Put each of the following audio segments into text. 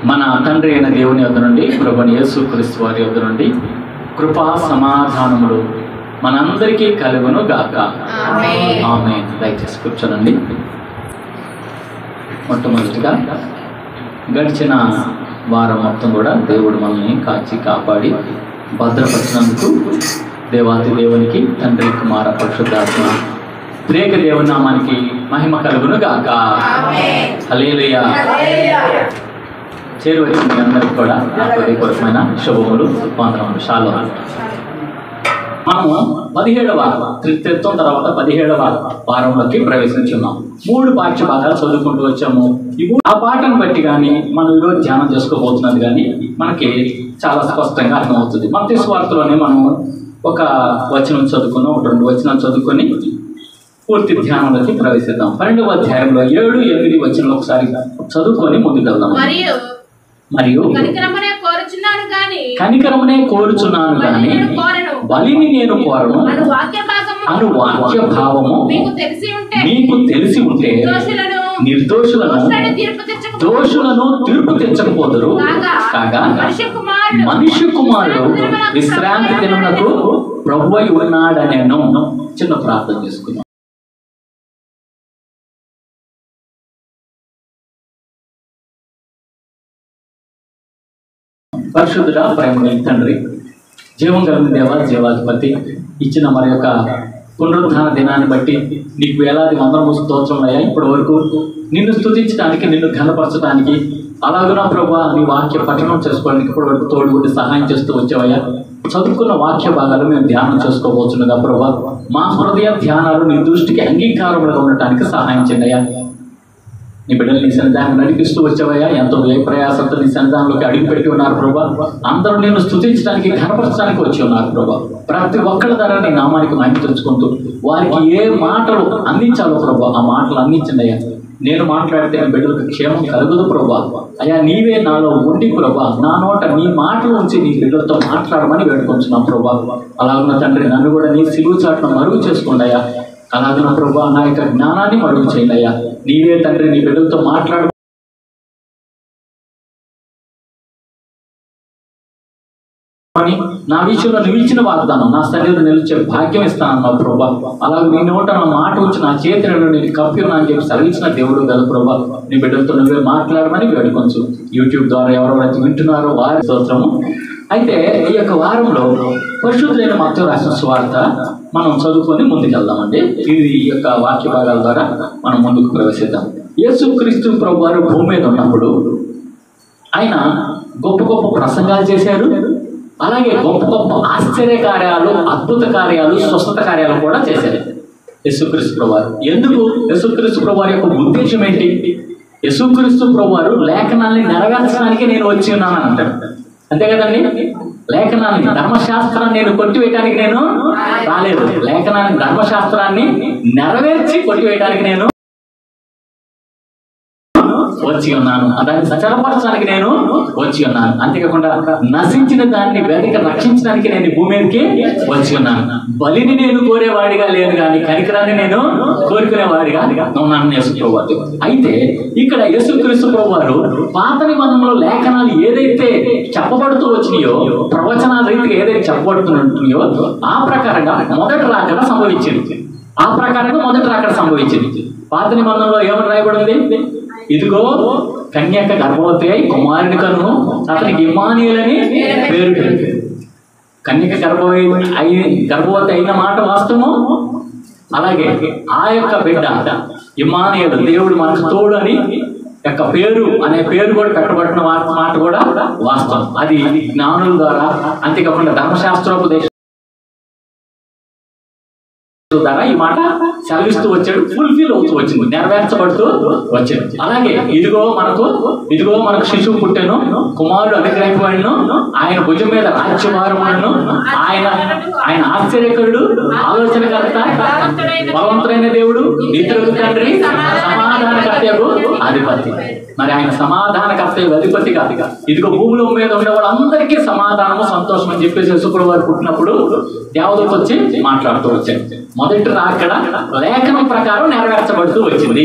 మన తండ్రి అయిన దేవుని యొద్ద నుండి ప్రభువైన యేసుక్రీస్తు వారి యొద్ద నుండి కృపా సమాధానములు మనందరికీ కలుగును గాక. ఆమేన్. దయచేసి కూర్చోనండి. మొట్టమొదటిగా గడిచిన వారం మొత్తం కూడా దేవుడు మనల్ని కాచి కాపాడి భద్రపరిచినందుకు దేవాతి దేవునికి తండ్రి కుమార పరిశుద్ధాత్మ త్రేక దేవుని నామానికి మహిమ కలుగును గాక. హల్లెలూయా. చేరువచ్చిన మీ అందరికి కూడా నా హృదయపూర్వకమైన శుభములు, వందనములు. షాలోమ్. మనము 17వ త్రిత్వం తర్వాత 17వ వారంలోకి ప్రవేశించున్నాం. 3 పాఠ్య భాగాలు చదువుకుంటూ వచ్చాము. ఆ పాఠను బట్టి కానీ మనం ఈరోజు ధ్యానం చేసుకోబోతున్నది కానీ మనకి చాలా స్పష్టంగా అర్థమవుతుంది. మత్తయి సువార్తలోనే మనం ఒక వచనం చదువుకున్నాం, 2 వచనాలు చదువుకొని పూర్తి ధ్యానంలోకి ప్రవేశిద్దాం. 12వ అధ్యాయంలో 7, 8 వచనంలో ఒకసారి చదువుకొని ముందుకెళ్దాం. మరియు కనికరమునే కోరుచున్నాను గాని బలిని నేను కోరను అను వాక్య భావము మీకు తెలిసి ఉంటే దోషులను తీర్పు తెచ్చకపోదురు. కాగా మనుష్య కుమారుడు విశ్రాంతి దినమునకు ప్రభువై ఉన్నాడనేను. చిన్న ప్రార్థన చేసుకుందాం. పరిశుద్ధుడా, ప్రేమ తండ్రి, జీవం కలిగిన దేవ, జీవాధిపతి, ఇచ్చిన మరి యొక్క పునరుద్ధాన దినాన్ని బట్టి నీకు వేలాది వందల స్తోత్రములయ్యా. ఇప్పటి వరకు నిన్ను స్తుతించడానికి, నిన్ను ఘనపరచడానికి, అలాగునా ప్రభా నీ వాక్య పఠనం చేసుకోవడానికి ఇప్పటి వరకు తోడుగుండి సహాయం చేస్తూ వచ్చావయ్యా. చదువుకున్న వాక్య భాగాలు మేము ధ్యానం చేసుకోబోతుండగా ప్రభా మా హృదయ ధ్యానాలు నీ దృష్టికి అంగీకారములుగా ఉండటానికి సహాయం చేయండియా. నీ బిడ్డలు నీ సన్నిధానం నడిపిస్తూ వచ్చావయ్యా. ఎంతో వ్యయ ప్రయాసంతో నీ సన్నిధానంలోకి అడుగుపెట్టి ఉన్నారు ప్రభా. అందరూ నేను స్తుతించడానికి, ఘనపరచడానికి వచ్చి ఉన్నారు ప్రభా. ప్రతి ఒక్కరి ద్వారా నీ నామానికి మహిమ తెచ్చుకుంటూ వారికి ఏ మాటలు అందించాలో ప్రభా ఆ మాటలు అందించండి అయ్యా. నేను మాట్లాడితే నీ బిడ్డలకు క్షేమం కలుగుదు ప్రభా. అయ్యా నీవే నాలో ఉండి ప్రభా నా నోట నీ మాటలు ఉంచి నీ బిడ్డలతో మాట్లాడమని వేడుకొంచున్నాం ప్రభా. అలాగున్న తండ్రి నన్ను కూడా నీ సిలువ చాటును మరుగు చేసుకోండి అయ్యా. అలాగున్న ప్రభా నా యొక్క జ్ఞానాన్ని మరుగు చేయండి అయ్యా. నీవే తండ్రి నీ బిడ్డలతో మాట్లాడు. నా విషయంలో నువ్వు ఇచ్చిన వాగ్దానం నా సన్నిధిలో నిలిచే భాగ్యం ఇస్తానన్నావు ప్రభా. అలాగే నీ నోట నా మాట వచ్చి నా చేతిలో నేను కప్పి ఉన్నా అని చెప్పి సెలవిచ్చిన దేవుడు కదా ప్రభా. నీ బిడ్డలతో నువ్వే మాట్లాడమని వేడుకొంచు. యూట్యూబ్ ద్వారా ఎవరెవరైతే వింటున్నారో వారి స్తోత్రము. అయితే ఈ యొక్క వారంలో పరిశుద్ధులైన మత్తయి రాసిన సువార్త మనం చదువుకొని ముందుకెళ్దామండి. ఈ యొక్క వాక్య భాగాల ద్వారా మనం ముందుకు ప్రవేశిద్దాం. యేసుక్రీస్తు ప్రభు వారు భూమి మీద ఉన్నప్పుడు ఆయన గొప్ప గొప్ప ప్రసంగాలు చేశారు. అలాగే గొప్ప గొప్ప ఆశ్చర్య కార్యాలు, అద్భుత కార్యాలు, స్వస్థత కార్యాలు కూడా చేశారు యేసుక్రీస్తు ప్రభు వారు. ఎందుకు? యేసుక్రీస్తు ప్రభు వారి యొక్క ఉద్దేశం ఏంటి? యేసుక్రీస్తు ప్రభు వారు లేఖనాల్ని నెరవేర్చడానికి నేను వచ్చి ఉన్నాను అంటాడు. అంతే కదండి. లేఖనాన్ని, ధర్మశాస్త్రాన్ని నేను కొట్టివేయడానికి నేను రాలేదు. లేఖనాన్ని, ధర్మశాస్త్రాన్ని నెరవేర్చి కొట్టివేయడానికి నేను వచ్చి ఉన్నాను. దాన్ని సచలపరచడానికి నేను వచ్చి ఉన్నాను. అంతేకాకుండా నశించిన దాన్ని వెతికి రక్షించడానికి నేను భూమి మీదకి వచ్చి ఉన్నాను. బలిని నేను కోరేవాడిగా లేను కానీ కనికరాన్ని నేను కోరుకునేవాడిగా ఉన్నాను యేసుప్రభు వారు. అయితే ఇక్కడ యేసుక్రీస్తు ప్రభు వారు పాత నిబంధనలో లేఖనాలు ఏదైతే చెప్పబడుతూ వచ్చినాయో, ప్రవచనాల రీతిగా ఏదైతే చెప్పబడుతున్నాయో ఆ ప్రకారంగా మొదటి రాకడ సంభవించింది. పాత నిబంధనలో ఏమని రాయబడింది? ఇదిగో కన్యక గర్భవతి అయి కుమారుని కను అతనికి ఇమ్మానుయేలు అని పేరు పెట్టింది. కన్యక గర్భవతి అయిన మాట వాస్తవము. అలాగే ఆ యొక్క బిడ్డ ఇమ్మానుయేలు, దేవుడు మనకు తోడు అని యొక్క పేరు అనే పేరు కూడా పెట్టబడిన మాట కూడా వాస్తవం. అది జ్ఞానుల ద్వారా, అంతేకాకుండా ధర్మశాస్త్రోపదేశం ద్వారా ఈ మాట సెలవిస్తూ వచ్చాడు. ఫుల్ఫిల్ అవుతూ వచ్చింది, నెరవేర్చబడుతూ వచ్చింది. అలాగే ఇదిగో మనకు శిశువు పుట్టెను, కుమారుడు అనుగ్రహింపబడెను, ఆయన భుజం మీద రాజ్యభారమును, ఆయన ఆశ్చర్యకరుడు, ఆలోచనకర్త, బలవంతుడైన దేవుడు, నిత్యుడు తండ్రి, సమాధానకర్తయగు అధిపతి. మరి ఆయన సమాధానకర్తయగు అధిపతి కాదు. ఇదిగో భూమిలో మీద ఉండే వాళ్ళందరికీ సమాధానము, సంతోషం అని చెప్పేసి యేసుప్రభు వారు పుట్టినప్పుడు దేవదూత వచ్చి మాట్లాడుతూ వచ్చాడు. మొదటి రాకడ లేఖనం ప్రకారం నెరవేర్చబడుతూ వచ్చింది.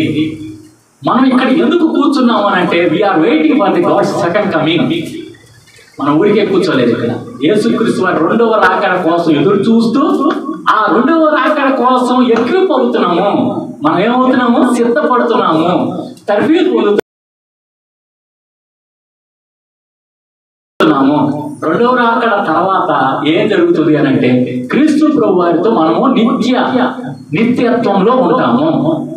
మనం ఇక్కడ ఎందుకు కూర్చున్నాము అని అంటే we are waiting for the God's second coming. మనం ఊరికే కూర్చోలేదు ఇక్కడ. యేసుక్రీస్తు వారి రెండవ రాకడ కోసం ఎదురు చూస్తూ ఆ రెండవ రాకడ కోసం ఎక్విప్ అవుతున్నాము. మనం ఏమవుతున్నాము? సిద్ధపడుతున్నాము, తర్ఫీదు పొందుతున్నాము. రెండవ రాకడ తర్వాత ఏం జరుగుతుంది అని అంటే క్రీస్తు ప్రభు వారితో మనము నిత్యత్వంలో ఉంటాము,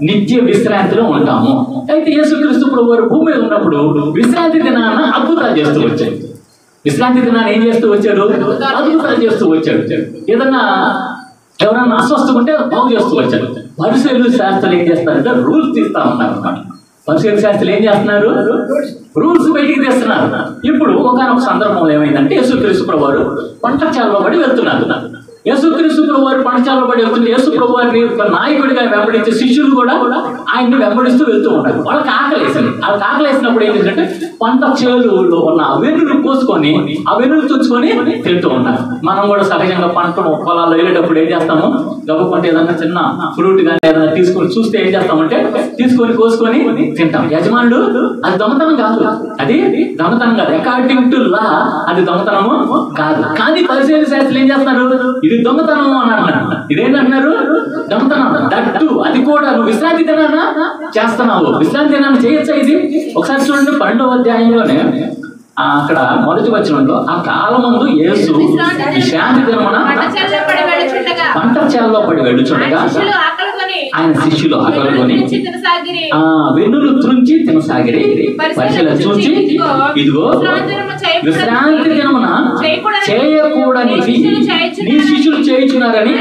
నిత్య విశ్రాంతిలో ఉంటాము. అయితే యేసుక్రీస్తు ప్రభు వారు భూమి మీద ఉన్నప్పుడు విశ్రాంతి దినాన అద్భుతాలు చేస్తూ వచ్చాడు. విశ్రాంతి దినాన్ని ఏం చేస్తూ వచ్చాడు? అద్భుతాలు చేస్తూ వచ్చాడు. ఏదన్నా ఎవరన్నా అస్వస్థగా ఉంటే బాగు చేస్తూ వచ్చాడు. పరిశీలు శాస్త్రాలు ఏం చేస్తారంటే రూల్స్ తీస్తా ఉన్నారు అన్నమాట. పరిశీలు శాస్త్రాలు ఏం చేస్తున్నారు? రూల్స్ బయటికి తీస్తున్నారు. ఇప్పుడు ఒకనొక సందర్భంలో ఏమైందంటే యేసుక్రీస్తు ప్రభు వారు పంటచాలలో పడి వెళ్తున్నారు. యేసుక్రీస్తు ప్రభు వారు పంటచాలలో పడి వెళ్తుంటే యేసు ప్రభు వారిని నాయకుడిగా వెంబడించే శిష్యులు కూడా ఆయన్ని వెంబడిస్తూ వెళ్తూ ఉన్నారు. వాళ్ళకి ఆకలేసింది. వాళ్ళకి ఆకలేసినప్పుడు ఏం చేసిందంటే పంట చేలులో ఉన్న ఆ వెన్నులు కోసుకొని ఆ వెన్నులు తుంచుకొని తింటూ ఉన్నారు. మనం కూడా సహజంగా పంట పొలాల్లో వెళ్ళేటప్పుడు ఏం చేస్తాము? గబ్బుకుంటే ఏదన్నా చిన్న ఫ్రూట్ కానీ ఏదైనా తీసుకొని చూస్తే ఏం చేస్తామంటే తీసుకొని కోసుకొని తింటాం. యజమానుడు అది దొంగతనం కాదు, అది దొంగతనం కాదు. అకార్డింగ్ టు లా అది దొంగతనము కాదు. కానీ పరిశీలన శాస్త్రులు ఏం చేస్తున్నారు? ఇది దొంగతనము అని అన్నారు. ఇదేంటన్నారు? దొంగతనం. దట్టు అది కూడా నువ్వు విశ్రాంతి దినాన చేస్తున్నావు. విశ్రాంతి దినాన్ని చేయొచ్చా? ఇది ఒకసారి చూడండి 12వ అధ్యాయంలోనే అక్కడ మొదటి వచనంలో ఆ కాలమందు యేసు విశ్రాంతి దినమున పంట చేలలో పడి వెళ్ళుచుండగా ఆయన శిష్యులు ఆకలికొని వెన్నులు త్రుంచి తినసాగిరి. పరిశీలన చూచి ఇదిగో విశ్రాంతి దినమున చేయకూడనిది నీ శిష్యులు చేయుచున్నారని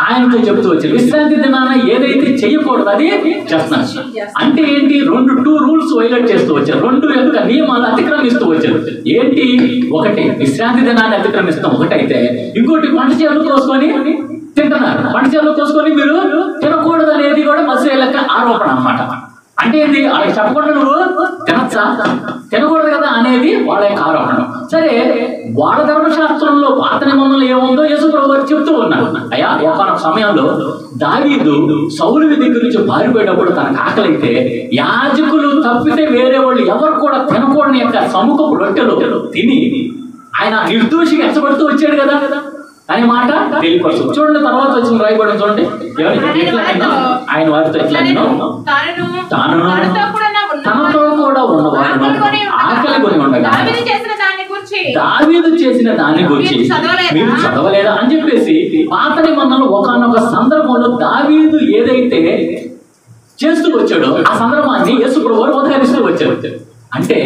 ఆయనతో చెబుతూ వచ్చారు. విశ్రాంతి దినాన ఏదైతే చేయకూడదు అది చేస్తున్నారు. అంటే ఏంటి? 2 రూల్స్ వైలేట్ చేస్తూ వచ్చారు. 2 యొక్క నియమాలు అతిక్రమిస్తూ వచ్చారు. ఏంటి? ఒకటి విశ్రాంతి దినాన్ని అతిక్రమిస్తాం ఒకటైతే, ఇంకోటి పంట చేలు కోసుకొని తింటున్నారు. పంట చేలు కోసుకొని మీరు తినకూడదు అనేది కూడా పరిశీలక ఆరోపణ అన్నమాట. అంటే ఏంటి? వాళ్ళకి చెప్పకుండా నువ్వు తినచ్చా, తినకూడదు కదా అనేది వాళ్ళ యొక్క ఆరోపణ. సరే, వాళ్ళ ధర్మశాస్త్రంలో పాత నిబంధనలు ఏముందో యేసు ప్రభు వారు చెప్తూ ఉన్నారు. అయ్యా ఒక సమయంలో దావీదు సౌలు దగ్గర నుంచి పారిపోయేటప్పుడు తనకు ఆకలైతే యాజకులు తప్పితే వేరే వాళ్ళు ఎవరు కూడా తినకూడని యొక్క సముఖపు రొట్టెలు తిని ఆయన నిర్దోషిగా ఎచ్చబడుతూ వచ్చాడు కదా అనే మాట తెలియపరచు. చూడండి తర్వాత వచ్చిన రాయబడి చూడండి. ఆయన వారితో ఎట్లా తాను తనతో కూడా ఉన్నవారు ఆకలి కొని ఉండగా దావీదు చేసిన దాని గురించి మీరు చదవలేదా అని చెప్పేసి పాత నిబంధనలు ఒకనొక సందర్భంలో దావీదు ఏదైతే చేస్తూ వచ్చాడో ఆ సందర్భాన్ని యేసు ప్రభువు వారు ఉదహరిస్తూ వచ్చారు. అంటే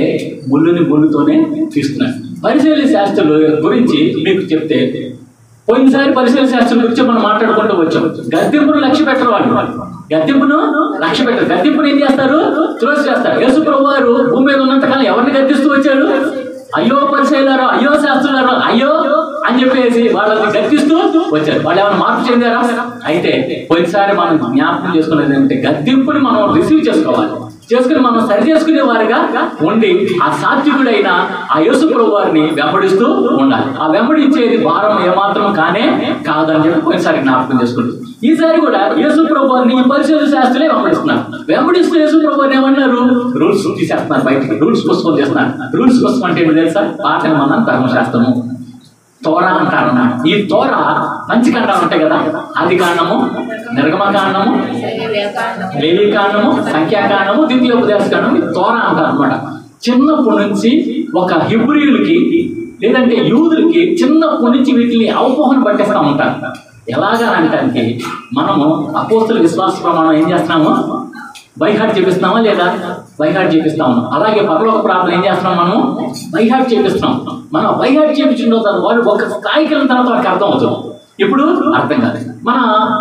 ముళ్ళుని ముళ్ళుతోనే తీస్తున్నారు. పరిశీలన శాస్త్రుల గురించి మీకు చెప్తే పోయినసారి పరిశీలన శాస్త్రం గురించి మనం మాట్లాడుకుంటూ వచ్చాం. గద్దెంపును లక్ష్య పెట్టరు వాళ్ళు. గద్దెంపును లక్ష్య పెట్టరు. గద్దెంపును ఏం చేస్తారు? త్రోసి చేస్తారు. యేసు ప్రభు వారు భూమి మీద ఉన్నంతకాలం ఎవరిని గద్దిస్తూ వచ్చాడు? అయ్యో పరిశీలారో, అయ్యో శాస్త్రులారో, అయ్యో అని చెప్పేసి వాళ్ళని గద్దిస్తూ వచ్చారు. వాళ్ళు ఏమైనా మార్పు చెందారా? అయితే పోయినసారి మనం జ్ఞాపకం చేసుకునేది ఏంటంటే గద్దెంపుని మనం రిసీవ్ చేసుకోవాలి. చేసుకుని మనం సరి చేసుకునే వారిగా ఉండి ఆ సాత్వికుడైన ఆ యేసు ప్రభు వారిని వెంబడిస్తూ ఉండాలి. ఆ వెంబడించేది భారం ఏమాత్రం కానే కాదని చెప్పి పోయినసారి జ్ఞాపకం చేసుకుంటారు. ఈసారి కూడా యేసు ప్రభు వారిని ఈ పరిశీలన శాస్త్రులే వెంబడిస్తున్నారు. వెంబడిస్తూ యేసు ప్రభు వారిని ఏమన్నారు? రూల్స్ తీసేస్తున్నారు, బయటికి రూల్స్ పుస్తకం చేస్తున్నారు. రూల్స్ పుస్తకం అంటే ఏంటి తెలుసా? పాత నిబంధన ధర్మశాస్త్రము, తోరా అంటారన్నమాట. ఈ తోరా పంచకాండాలు ఉంటాయి కదా, ఆది కాండము, నిర్గమకాండము, లేవీకాండము, సంఖ్యాకాండము, ద్వితీయోపదేశకాండము, తోరా అంటారు అనమాట. చిన్నప్పటి నుంచి ఒక హిబ్రీయులకి లేదంటే యూదులకి చిన్నప్పటి నుంచి వీటిని అవపోహన పట్టేస్తూ ఉంటారు. ఎలాగా అంటే మనము అపోస్తుల విశ్వాస ప్రమాణం ఏం చేస్తున్నాము? బైహార్ట్ చేపిస్తున్నామా లేదా? బైహార్ట్ చేపిస్తాము. అలాగే పరలోక ప్రార్థన ఏం చేస్తున్నాం? మనము బైహార్ట్ చేపిస్తున్నాం. మనం బైహార్ట్ చేపించిన తర్వాత వాళ్ళు ఒక స్థాయికి వెళ్ళిన తర్వాత వాడికి అర్థం అవుతుంది. ఇప్పుడు అర్థం కాదు. మన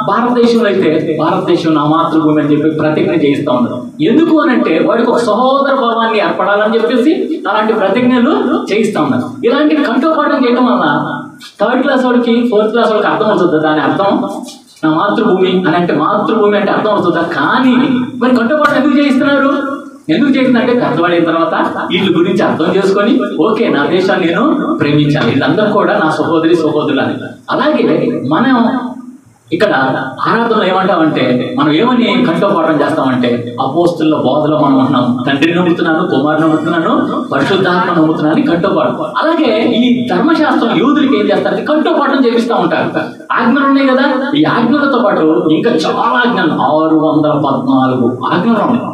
భారతదేశంలో అయితే భారతదేశం నా మాతృభూమి అని చెప్పి ప్రతిజ్ఞ చేయిస్తూ ఉన్నారు. ఎందుకు అని అంటే వాడికి ఒక సహోదర భావాన్ని ఏర్పడాలని చెప్పేసి అలాంటి ప్రతిజ్ఞలు చేయిస్తూ ఉన్నారు. ఇలాంటివి కంఠోపాఠం చేయడం వల్ల 3rd క్లాస్ వాడికి 4th క్లాస్ వాడికి అర్థం అవుతుంది. దాని అర్థం నా మాతృభూమి అని అంటే మాతృభూమి అంటే అర్థం అవుతుందా? కానీ మరి కంఠోపాఠం ఎందుకు చేయిస్తున్నారు? ఎందుకు చేసిందంటే పెద్దవాడైన తర్వాత వీళ్ళ గురించి అర్థం చేసుకొని ఓకే నా దేశాన్ని నేను ప్రేమించాలి, వీళ్ళందరూ కూడా నా సహోదరి సహోదరులు అని. అలాగే మనం ఇక్కడ ఆరాధనలో ఏమంటామంటే మనం ఏమని కంఠోపాఠం చేస్తామంటే అపోస్తుల బోధలో మనం అంటున్నాం, తండ్రిని నమ్ముతున్నాను, కుమారుని నమ్ముతున్నాను, పరిశుద్ధాత్మ నమ్ముతున్నాను అని కంఠోపాఠం. అలాగే ఈ ధర్మశాస్త్రం యూదులకి ఏం చేస్తారంటే కంఠోపాఠం చేపిస్తూ ఉంటారు. ఆజ్ఞలు ఉన్నాయి కదా, ఈ ఆజ్ఞలతో పాటు ఇంకా చాలా ఆజ్ఞలు 614 ఆజ్ఞలు ఉన్నాయి.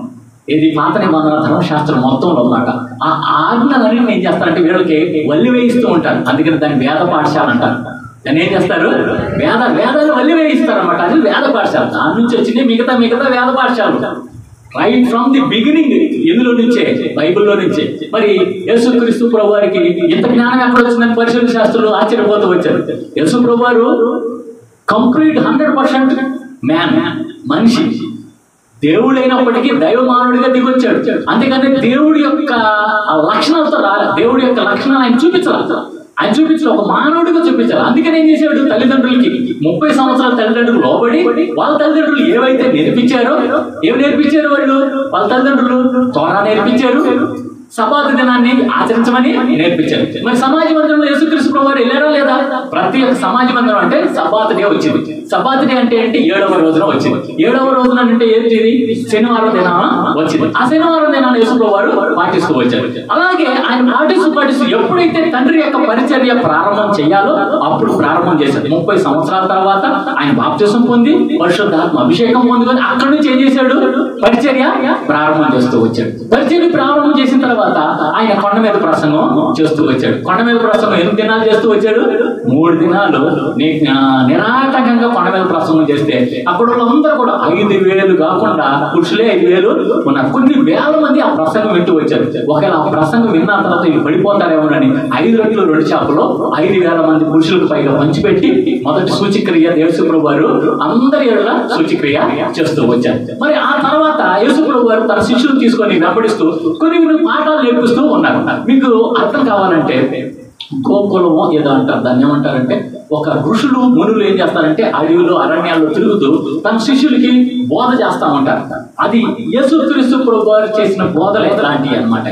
ఇది పాత నిబంధన ధర్మశాస్త్రం మొత్తంలో అన్నమాట. ఆ ఆజ్ఞలన్నీ ఏం చేస్తారంటే వీళ్ళకి వల్లి వేయిస్తూ ఉంటారు. అందుకని దాన్ని వేద పాఠశాల అంటారు. దాన్ని ఏం చేస్తారు, వేదాలు వల్లి వేయిస్తారు అన్నమాట. అది వేద పాఠశాల. దాని నుంచి వచ్చింది మిగతా వేద పాఠశాలలు. రైట్ ఫ్రమ్ ది బిగినింగ్ ఇందులో నుంచే, బైబిల్లో నుంచే. మరి యేసుక్రీస్తు ప్రభు వారికి ఇంత జ్ఞానం ఎక్కడ వచ్చిందని పరిశుద్ధ శాస్త్రులు ఆశ్చర్యపోతూ వచ్చారు. యేసు ప్రభు వారు కంప్లీట్ 100% మ్యాన్, మనిషి. దేవుడైనప్పటికీ దైవమానుడిగా దిగొచ్చాడు. అంతేకాని దేవుడి యొక్క లక్షణాలతో రాలేదు. దేవుడి యొక్క లక్షణాలు ఆయన చూపించాలి, ఒక మానవుడిగా చూపించాలి. అందుకని ఏం చేశాడు, తల్లిదండ్రులకి 30 సంవత్సరాల తల్లిదండ్రులు లోబడి వాళ్ళ తల్లిదండ్రులు ఏవైతే నేర్పించారో, ఏమి నేర్పించారు వాళ్ళ తల్లిదండ్రులు? తోరా నేర్పించారు, సబాతు దినాన్ని ఆచరించమని నేర్పించారు. మరి సమాజ మందిరంలో యేసుక్రీస్తు ప్రభువు వారు వెళ్ళారా లేదా? ప్రతి ఒక్క సమాజ మందిరం అంటే సబాతు డే వచ్చింది. సబాతు డే అంటే ఏంటి? 7వ రోజున వచ్చింది. 7వ రోజున అంటే ఏంటిది? శనివారం దినాన వచ్చింది. ఆ శనివారం దినాన్ని యేసు ప్రభువు వారు పాటిస్తూ వచ్చారు. అలాగే ఆయన పాటిస్తూ ఎప్పుడైతే తండ్రి యొక్క పరిచర్య ప్రారంభం చేయాలో అప్పుడు ప్రారంభం చేశారు. 30 సంవత్సరాల తర్వాత ఆయన బాప్తిసం పొంది పరిశుద్ధాత్మ అభిషేకం పొందుకొని అక్కడి నుంచి ఏం చేశాడు? పరిచర్య ప్రారంభం చేస్తూ వచ్చాడు. పరిచర్య ప్రారంభం చేసిన తర్వాత ఆయన కొండ మీద ప్రసంగం చేస్తూ వచ్చాడు. కొండ మీద ప్రసంగం 8 దినాలు చేస్తూ వచ్చాడు. 3 దినాలు నిరాటంకంగా కొండ మీద ప్రసంగం చేస్తే అక్కడ వాళ్ళందరూ కూడా 5,000 కాకుండా పురుషులే 5,000 ఉన్నారు. కొన్ని వేల మంది ఆ ప్రసంగం వింటూ వచ్చారు. ఒకవేళ ఆ ప్రసంగం విన్న తర్వాత వీళ్ళు పడిపోతారేమోనని 5 రొట్టెలు 2 చేపలు 5,000 మంది పురుషులకు పైగా పంచిపెట్టి మొదటి సూచిక్రియ యేసు ప్రభు వారు అందరి ఎడల సూచిక్రియ చేస్తూ వచ్చారు. మరి ఆ తర్వాత యేసు ప్రభు వారు తన శిష్యులు తీసుకొని వెంబడిస్తూ కొన్ని పాఠాలు నేర్పిస్తూ ఉన్నారు. మీకు అర్థం కావాలంటే గోకులమో ఏదో అంటారు, దాన్ని ఏమంటారంటే ఒక ఋషులు మునులు ఏం చేస్తారంటే అడవిలో అరణ్యాల్లో తిరుగుతూ తన శిష్యులకి బోధ చేస్తా ఉంటారు. అది యేసుక్రీస్తు ప్రభు వారు చేసిన బోధలు ఎలాంటివి అన్నమాట.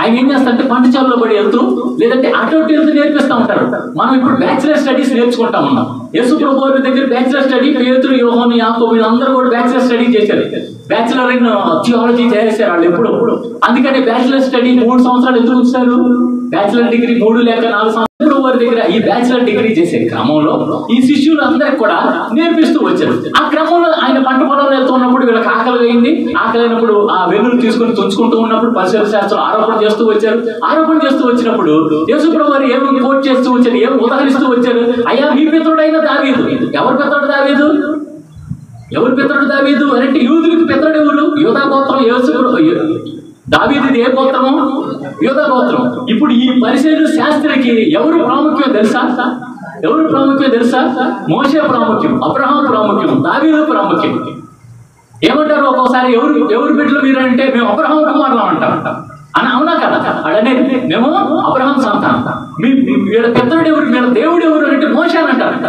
ఆయన ఏం చేస్తారంటే పంటచాలలో పడి వెళ్తూ లేదంటే అటు వెళ్తూ నేర్పిస్తూ ఉంటారు. మనం ఇప్పుడు బ్యాచిలర్ స్టడీస్ నేర్చుకుంటా ఉన్నాం. యేసు ప్రభు వారి దగ్గర బ్యాచిలర్ స్టడీ పేతురు, యోహాను, యాకోబు వీళ్ళందరూ కూడా బ్యాచిలర్ స్టడీ చేశారు. బ్యాచిలర్ ఇన్ థియాలజీ చేశారు వాళ్ళు ఎప్పుడు. అందుకని బ్యాచిలర్ స్టడీ 3 సంవత్సరాలు ఎందుకు వచ్చారు? బ్యాచిలర్ డిగ్రీ 3 లేక 4 సంవత్సరాలు వారి దగ్గర ఈ బ్యాచిలర్ డిగ్రీ చేసే క్రమంలో ఈ శిష్యులు అందరికి కూడా నేర్పిస్తూ వచ్చారు. ఆ క్రమంలో ఆయన పంట పొలాలు వెళ్తూ ఉన్నప్పుడు వీళ్ళకి ఆకలి అయింది. ఆకలి అయినప్పుడు ఆ వెన్నులు తీసుకుని తుంచుకుంటూ ఉన్నప్పుడు పరిశుద్ధ శాస్త్రం ఆరోపణ చేస్తూ వచ్చారు. ఆరోపణ చేస్తూ వచ్చినప్పుడు యేసు ప్రభు వారు ఏమి కోట్ చేస్తూ వచ్చారు, ఏమి ఉదాహరిస్తూ వచ్చారు? అయ్యా మీ పితరుడైన దావీదు. ఎవరి పితరుడు దావీదు? ఎవరి పితరుడు దావీదు అంటే యూదులకు పితరుడు ఎవరు? యూదా గోత్రం. దావీదుది ఏ గోత్రము? యూదా గోత్రం. ఇప్పుడు ఈ పరిసయ్యుల శాస్త్రికి ఎవరు ప్రాముఖ్యం తెలుసా? మోషే ప్రాముఖ్యం, అబ్రహాం ప్రాముఖ్యం, దావీదు ప్రాముఖ్యం. ఏమంటారు ఒక్కోసారి, ఎవరు బిడ్డలు మీరు అంటే మేము అబ్రహాం కుమారులు అంటాం అని. అవునా కదా? అడనేది మేము అబ్రహాం సంతానం. వీళ్ళ పితరుడు ఎవరు, వీళ్ళ దేవుడు ఎవరు అంటే మోషే అని అంటారు.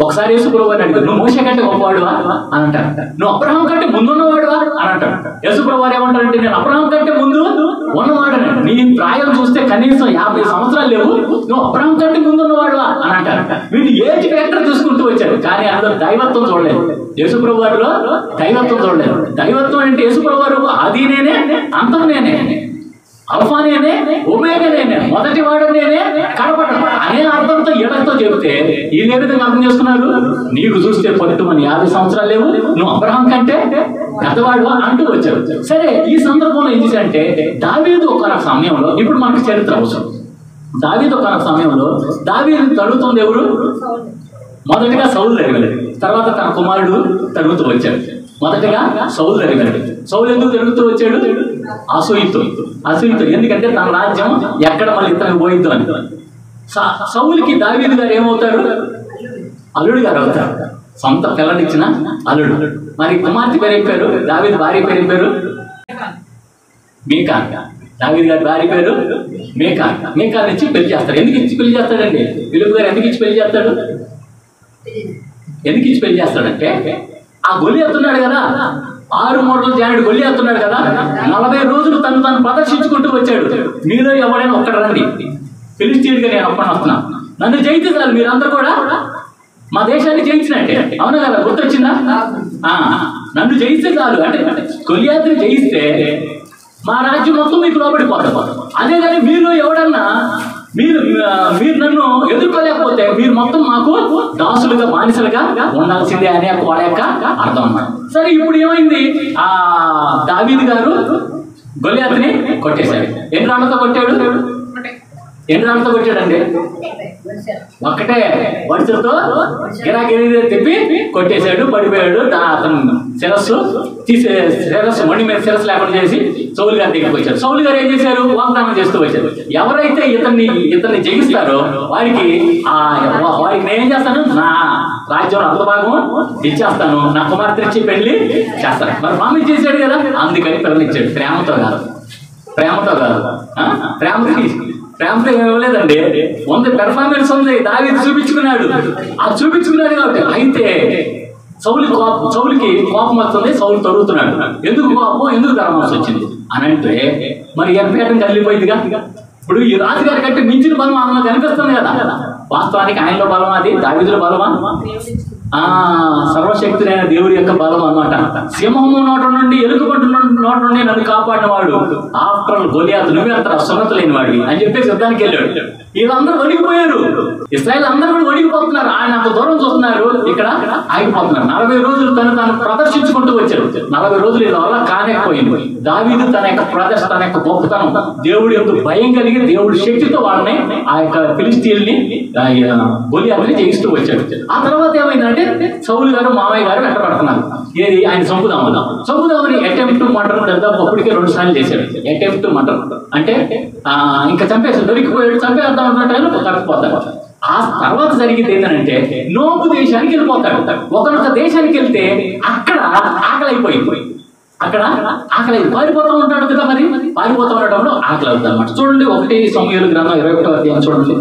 ఒకసారి యేసు ప్రభు అని అడిగారు, నువ్వు మోషే కంటే గొప్పవాడువా అని అంటారు. నువ్వు అబ్రహాం కంటే ముందున్నవాడువా అని అంటారు. యేసు ప్రభు వారు ఏమంటారంటే నేను అబ్రహాం కంటే ముందు ఉన్నవాడని. నీ ప్రాయం చూస్తే కనీసం 50 సంవత్సరాలు లేవు, నువ్వు అబ్రహాం కంటే ముందున్నవాడువా అని అంటారు. వీళ్ళు ఏజ్ ఫ్యాక్టర్ చూసుకుంటూ వచ్చారు, కానీ అందులో దైవత్వం చూడలేదు. యేసు ప్రభు వారిలో దైవత్వం చూడలేదు. దైవత్వం అంటే యేసు ప్రభు వారు ఆది నేనే, అంతం నేనే, అల్ఫా నేనే, ఒమేగా నేనే, మొదటి వాడు నేనే, కడపడ అనే అర్థంతో ఎడతో చెబితే వీళ్ళు ఏ విధంగా అర్థం చేసుకున్నారు? నీకు చూస్తే పట్టుమని 50 సంవత్సరాలు లేవు, నువ్వు అబ్రహాం కంటే పెద్దవాడు అంటూ వచ్చారు. సరే, ఈ సందర్భంలో ఏం చేశారంటే దావీదు ఒక సమయంలో, ఇప్పుడు మనకు చరిత్ర అవసరం. దావీదు ఒక సమయంలో దావీదు తడుగుతుంది ఎవరు? మొదటిగా సౌలు తరిగాడు, తర్వాత తన కుమారుడు తరుగుతూ వచ్చాడు. మొదటిగా సౌలు తరిగాడు. సౌలు ఎందుకు తిరుగుతూ వచ్చాడు? అసూయతో. ఎందుకంటే తన రాజ్యం ఎక్కడ మళ్ళీ ఇతనికి పోయిద్దు అని. సౌలుకి దావీదు గారు ఏమవుతారు? అల్లుడు గారు అవుతారు. సొంత పిల్లనిచ్చిన అల్లుడు. మరి కుమార్తె పేరు చెప్పారు, దావీదు భార్య పేరు చెప్పారు మీకాల్. దావీదు గారి భార్య పేరు మీకాల్. మీకాల్ ఇచ్చి పెళ్లి చేస్తారు. ఎందుకు ఇచ్చి పెళ్లి చేస్తాడండి? ఫిలిప్ గారు ఎందుకు ఇచ్చి పెళ్లి చేస్తాడు? ఎందుకు ఇచ్చి పెళ్లి చేస్తాడంటే ఆ గొలియాతు ఉన్నాడు కదా, 6 మూరల జానుడు గొలియాతు ఉన్నాడు కదా, 40 రోజులు తను ప్రదర్శించుకుంటూ వచ్చాడు. మీలో ఎవరైనా ఒక్కడ రండి, ఫిలిష్తీయుడిగా నేను ఒక్కడిని వస్తున్నాను, నన్ను జయితే చాలు మీరందరూ కూడా మా దేశాన్ని జయించినట్టే. అవునా కదా? గుర్తొచ్చిందా? నన్ను జయిస్తే చాలు, అంటే గొలియాతుని జయిస్తే మా రాజ్యం మొత్తం మీకు లోబడిపోతాం. అదే కానీ మీరు ఎవడన్నా మీరు నన్ను ఎదుర్కోలేకపోతే మీరు మొత్తం మాకు దాసులుగా బానిసలుగా ఉండాల్సిందే అనే వాళ్ళ యొక్క అర్థం అన్నమాట. సరే, ఇప్పుడు ఏమైంది? దావీదు గారు గొలియాతుని కొట్టేశాడు. ఎన్ని రాళ్లతో కొట్టాడు? ఎన్ని రాళ్లతో కొట్టాడండి? ఒక్కటే వడిసలతో గిరాగిరి తిప్పి కొట్టేశాడు. పడిపోయాడు. అతను శిరస్సు మొండి మీద శిరస్సు లేకుండా చేసి సౌలు గారి దగ్గరికి వచ్చారు. సౌలు గారు ఏం చేశారు? వాగ్దానం చేస్తూ వచ్చారు. ఎవరైతే ఇతన్ని జయిస్తారో వాడికి నేను ఏం చేస్తాను, నా రాజ్యం అర్ధభాగం ఇచ్చేస్తాను, నా కుమార్తె ఇచ్చి పెళ్లి చేస్తాను. మరి మామి చేశాడు కదా, అందుకని పిల్లనిచ్చాడు. ప్రేమతో కాదు, ప్రేమతో ఇవ్వలేదండి. ఉంది, పెర్ఫార్మెన్స్ ఉంది. దావీదు చూపించుకున్నాడు కాబట్టి. అయితే సౌలుకి కోపం వస్తుంది. సౌలు తరుగుతున్నాడు. ఎందుకు కోపం, ఎందుకు ధర్మాంశం వచ్చింది అని అంటే, మరి ఎనపేటం కలిగిపోయిందిగా. ఇప్పుడు ఈ రాజుగారి కంటే మించిన బలం అందులో కనిపిస్తుంది కదా. వాస్తవానికి ఆయనలో బలం, అది దావీదులో బలమా? సర్వశక్తుడైన దేవుడి యొక్క బలం అన్నమాట. సింహము నోట నుండి, ఎలుగుబంటి నోట నుండి నన్ను కాపాడిన వాడు, ఆఫ్టర్ ఆల్ గొలియాతు నువ్వే అంత సున్నత లేని వాడివి అని చెప్పేసి యుద్ధానికి వెళ్ళాడు. వీళ్ళందరూ వణికిపోయారు. ఇశ్రాయేల్ అందరూ కూడా వణికిపోతున్నారు. ఆయన అంత దూరం చూస్తున్నారు, ఇక్కడ ఆగిపోతున్నారు. 40 రోజులు తాను ప్రదర్శించుకుంటూ వచ్చారు. 40 రోజులు ఇలా వల్ల కానేకపోయింది. దావీదు తన యొక్క ప్రదర్శన, తన యొక్క గొప్పతనం, దేవుడి యొక్క భయం కలిగి దేవుడి శక్తితో వాళ్ళని, ఆ యొక్క ఫిలిష్తీయుల్ని, గొలియాతుని జయిస్తూ వచ్చాడు. ఆ తర్వాత ఏమైందంటే, సౌలు గారు మామయ్య గారు వెంటబడుతున్నారు. ఏది? ఆయన చంపుదామని అటెంప్ట్ మర్డర్ దాదాపు అప్పటికే 2 సార్లు చేశాడు. అటెంప్ట్ మర్డర్ అంటే ఇంకా చంపేసి దొరికిపోయాడు, చంపేద్దాం అన్నట్టు తప్పిపోతాడు. ఆ తర్వాత జరిగింది ఏంటంటే, నోబు దేశానికి వెళ్ళిపోతాడు. ఒకనొక దేశానికి వెళ్తే అక్కడ ఆకలి అయిపోయింది. పారిపోతూ ఉంటాడు కదా. మరి పారిపోతూ ఉండటంలో ఆకలి అవుతుంది అన్నమాట. చూడండి, 1 సమూయేలు గ్రంథం 21వ అధ్యాయం చూడండి.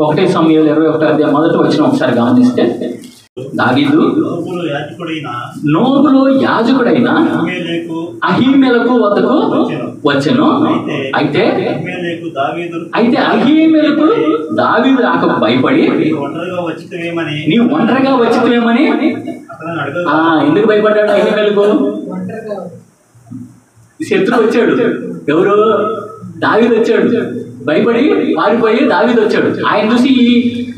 1 సమూయేలు 21వ అధ్యాయం మొదటి వచ్చిన ఒకసారి గమనిస్తే, దావీదు నోబులో యాజకుడైన అహీమెలకు వద్దకు వచ్చెను. అయితే అహీమెలకు దావీదు రాక భయపడి, నీవు ఒంటరిగా వచ్చితేమని. ఎందుకు భయపడ్డాడు అహీమెలకు? శత్రువు వచ్చాడు. ఎవరు? దావీదు వచ్చాడు. భయపడి పారిపోయి దావీదు వచ్చాడు. ఆయన చూసి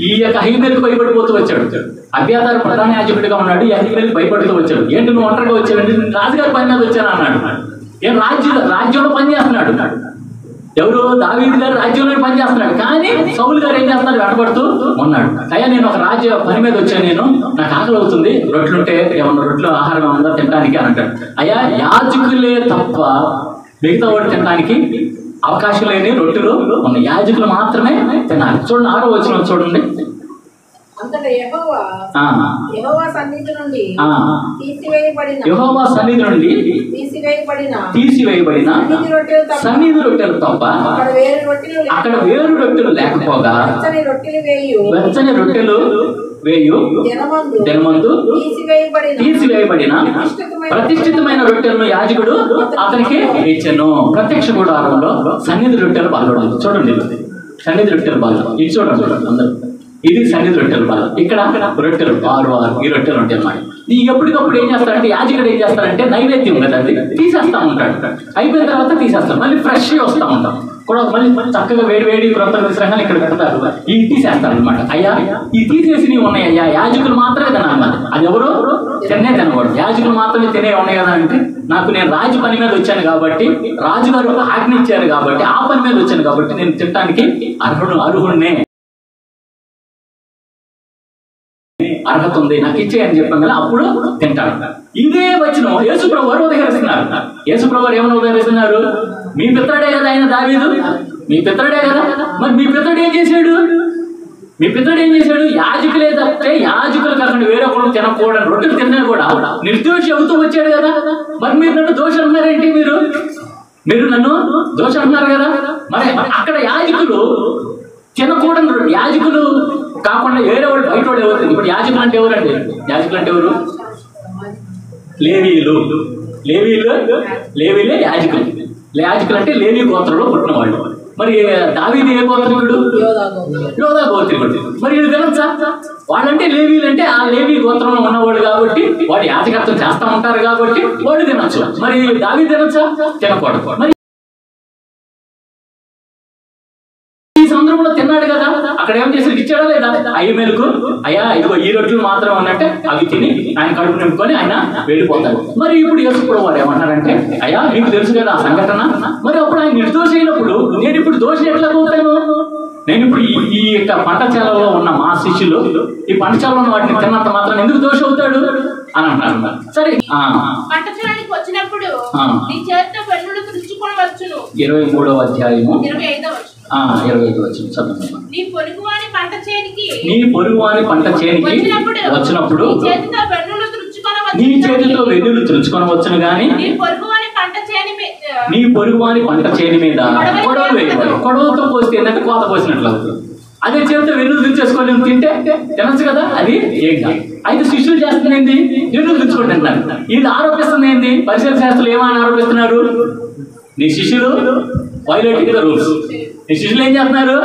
ఈ యొక్క అహీమెలకు భయపడిపోతూ వచ్చాడు. అబ్యాతారు ప్రధాన యాజకుడిగా ఉన్నాడు. ఈ అహీమెలకు భయపడుతూ వచ్చాడు. ఏంటి నువ్వు ఒంటరిగా వచ్చాడంటే, రాజుగారి పని మీద వచ్చాను అన్నాడు. ఏం రాజ్యంలో పని చేస్తున్నాడు. ఎవరు? దావీదు గారు రాజ్యంలో పని చేస్తున్నాడు. కానీ సౌలు గారు ఏం చేస్తున్నాడు? వెంటబడుతూ ఉన్నాడు. అయ్యా, నేను ఒక రాజ్య పని మీద వచ్చాను, నాకు ఆకలి అవుతుంది, రొట్టెలుంటే ఏమన్నా రొట్టెలు ఆహారం ఉందా తినడానికి అని అంటాడు. అయ్యా, యాజకులే తప్ప మిగతా వాడు తినడానికి అవకాశం లేని రొట్టెలు ఉన్న యాజకులు మాత్రమే తినాలి. చూడండి, 6వ వచనం చూడండి. యెహోవా సన్నిధి నుండి తీసివేయబడిన సన్నిధి రొట్టెలు తప్ప అక్కడ వేరు రొట్టెలు లేకపోగా వెచ్చని రొట్టెలు వేయు దినమందు తీసివేయబడిన ప్రతిష్ఠితమైన రొట్టెలను యాజకుడు అతనికి ఇచ్చెను. ప్రత్యక్ష గుడారంలో సన్నిధి రొట్టెలు పాల్గొనదు. చూడండి, సన్నిధి రొట్టెలు పాల్గొనదు. ఇది చూడండి అందరూ. ఇది సన్నిధి రొట్టెలు పాలు. ఇక్కడ రొట్టెలు 6 ఈ రొట్టెలు ఉంటాయి అన్నమాట. ఎప్పటికప్పుడు ఏం చేస్తాడంటే, యాజకుడు ఏం చేస్తాడంటే, నైవేద్యం కదా అది తీసేస్తా ఉంటాడు. అయిపోయిన తర్వాత తీసేస్తాడు. మళ్ళీ ఫ్రెష్ వస్తూ ఉంటాం కూడా. మళ్ళీ చక్కగా వేడి క్రొత్త విశ్రాంగాలు ఇక్కడ పెడతారు. ఇవి తీసేస్తాడు అనమాట. అయ్యా, ఈ తీసేసి ఉన్నాయి అయ్యా, యాజకులు మాత్రమే తినాలి. అది ఎవరు తినకూడదు. యాజకులు మాత్రమే తినే ఉన్నాయి కదా అంటే, నేను రాజు పని మీద వచ్చాను కాబట్టి, రాజుగారు ఆజ్ఞ ఇచ్చారు కాబట్టి, ఆ పని మీద వచ్చాను కాబట్టి నేను తినడానికి అర్హుడినే, అర్హత ఉంది, నాకు ఇచ్చేయని చెప్పాను కదా, అప్పుడు తింటాడు. ఇదే వచ్చిన యేసుప్రభు వారు ఉదహరిస్తున్నారు. యేసుప్రభు వారు ఏమైనా ఉదహరిస్తున్నారు? మీ పిత్రుడే కదా ఆయన దావీదు, మీ పిత్రుడే కదా. మరి మీ పిత్రుడు ఏం చేశాడు? యాజకులే తప్పితే యాజకులు కాకుండా వేరే ఒకరు తినకూడదు. రొట్టెలు తిన్నా కూడా నిర్దోషి అవుతూ వచ్చాడు కదా. మరి మీరు నన్ను దోషం అన్నారేంటి? మీరు నన్ను దోషం అన్నారు కదా. మరి అక్కడ యాజకులు తినకూడదు. యాజకులు కాకుండా వేరే వాళ్ళు, బయట వాళ్ళు ఎవరు? ఇప్పుడు యాజకులు అంటే ఎవరండి? యాజకులు అంటే ఎవరు? లేవీలే యాజకులు. యాజకులు అంటే లేవీ గోత్రంలో పుట్టిన వాళ్ళు. మరి దావీదు ఏ గోత్రికుడు? యోధా గోత్రికుడు. మరి వీళ్ళు తినొచ్చా? వాళ్ళంటే లేవీలంటే ఆ లేవీ గోత్రంలో ఉన్నవాడు కాబట్టి వాడు యాజకత్వం చేస్తా ఉంటారు కాబట్టి వాడు తినొచ్చు. మరి దావీదు తినొచ్చా? తినకూడదు. మరి ఈ సందర్భంలో తిన్నాడు కదా, అక్కడ ఏం చేసి ఇచ్చాడా లేదా? అయ్యమేలకు అయ్యా ఇదిగో ఈ రొట్టెలు మాత్రం ఉన్నట్టే అవి తిని ఆయన కడుపు నింపుకొని ఆయన వెళ్ళిపోతాడు. మరి ఇప్పుడు యేసుప్రభువు వారు ఏమన్నారంటే, అయ్యా మీకు తెలుసు కదా ఆ సంఘటన, మరి అప్పుడు ఆయన నిర్దోషి అయినప్పుడు నేను ఇప్పుడు దోషి ఎట్లా పోతాను? నేను ఇప్పుడు ఈ యొక్క పంటశాలలో ఉన్న మా శిష్యులు ఈ పంటశాలలో ఉన్న వాటిని తిన్నంత మాత్రం ఎందుకు దోషి అవుతాడు అని అంటున్నారు. సరే, పంటశాలకు వచ్చినప్పుడు నీ చేతితో వెన్నులు తుడుచుకొనవచ్చును. 23వ అధ్యాయము 25వ వచనం. 25 వచనం చదువుతాను. నీ పొరుగువాని పంట చేనికి వచ్చినప్పుడు నీ చేతితో వెన్నులు తుడుచుకొనవచ్చు. నీ చేతితో వెన్నులు తుడుచుకొనవచ్చును గాని నీ పొరుగువాని పంట చేని మీద కొడవలు వేయబడి, కొడవలతో పోస్తే ఏంటంటే కోత పోసినట్లు అవుతుంది. అదే చేతితో వెన్నులు తుడుచేసుకొని తింటే తినచ్చు కదా, అది ఏం కాదు. అయితే శిష్యులు చేస్తున్నది వెన్నులు తుడుచుకొని తింటారు. వీళ్ళు ఆరోపిస్తుంది ఏంటి? పరిసర శాస్త్రులు ఏమని ఆరోపిస్తున్నారు? నీ శిష్యులు వైలేటింగ్ ద రూల్స్. నీ శిష్యులు ఏం చేస్తున్నారు?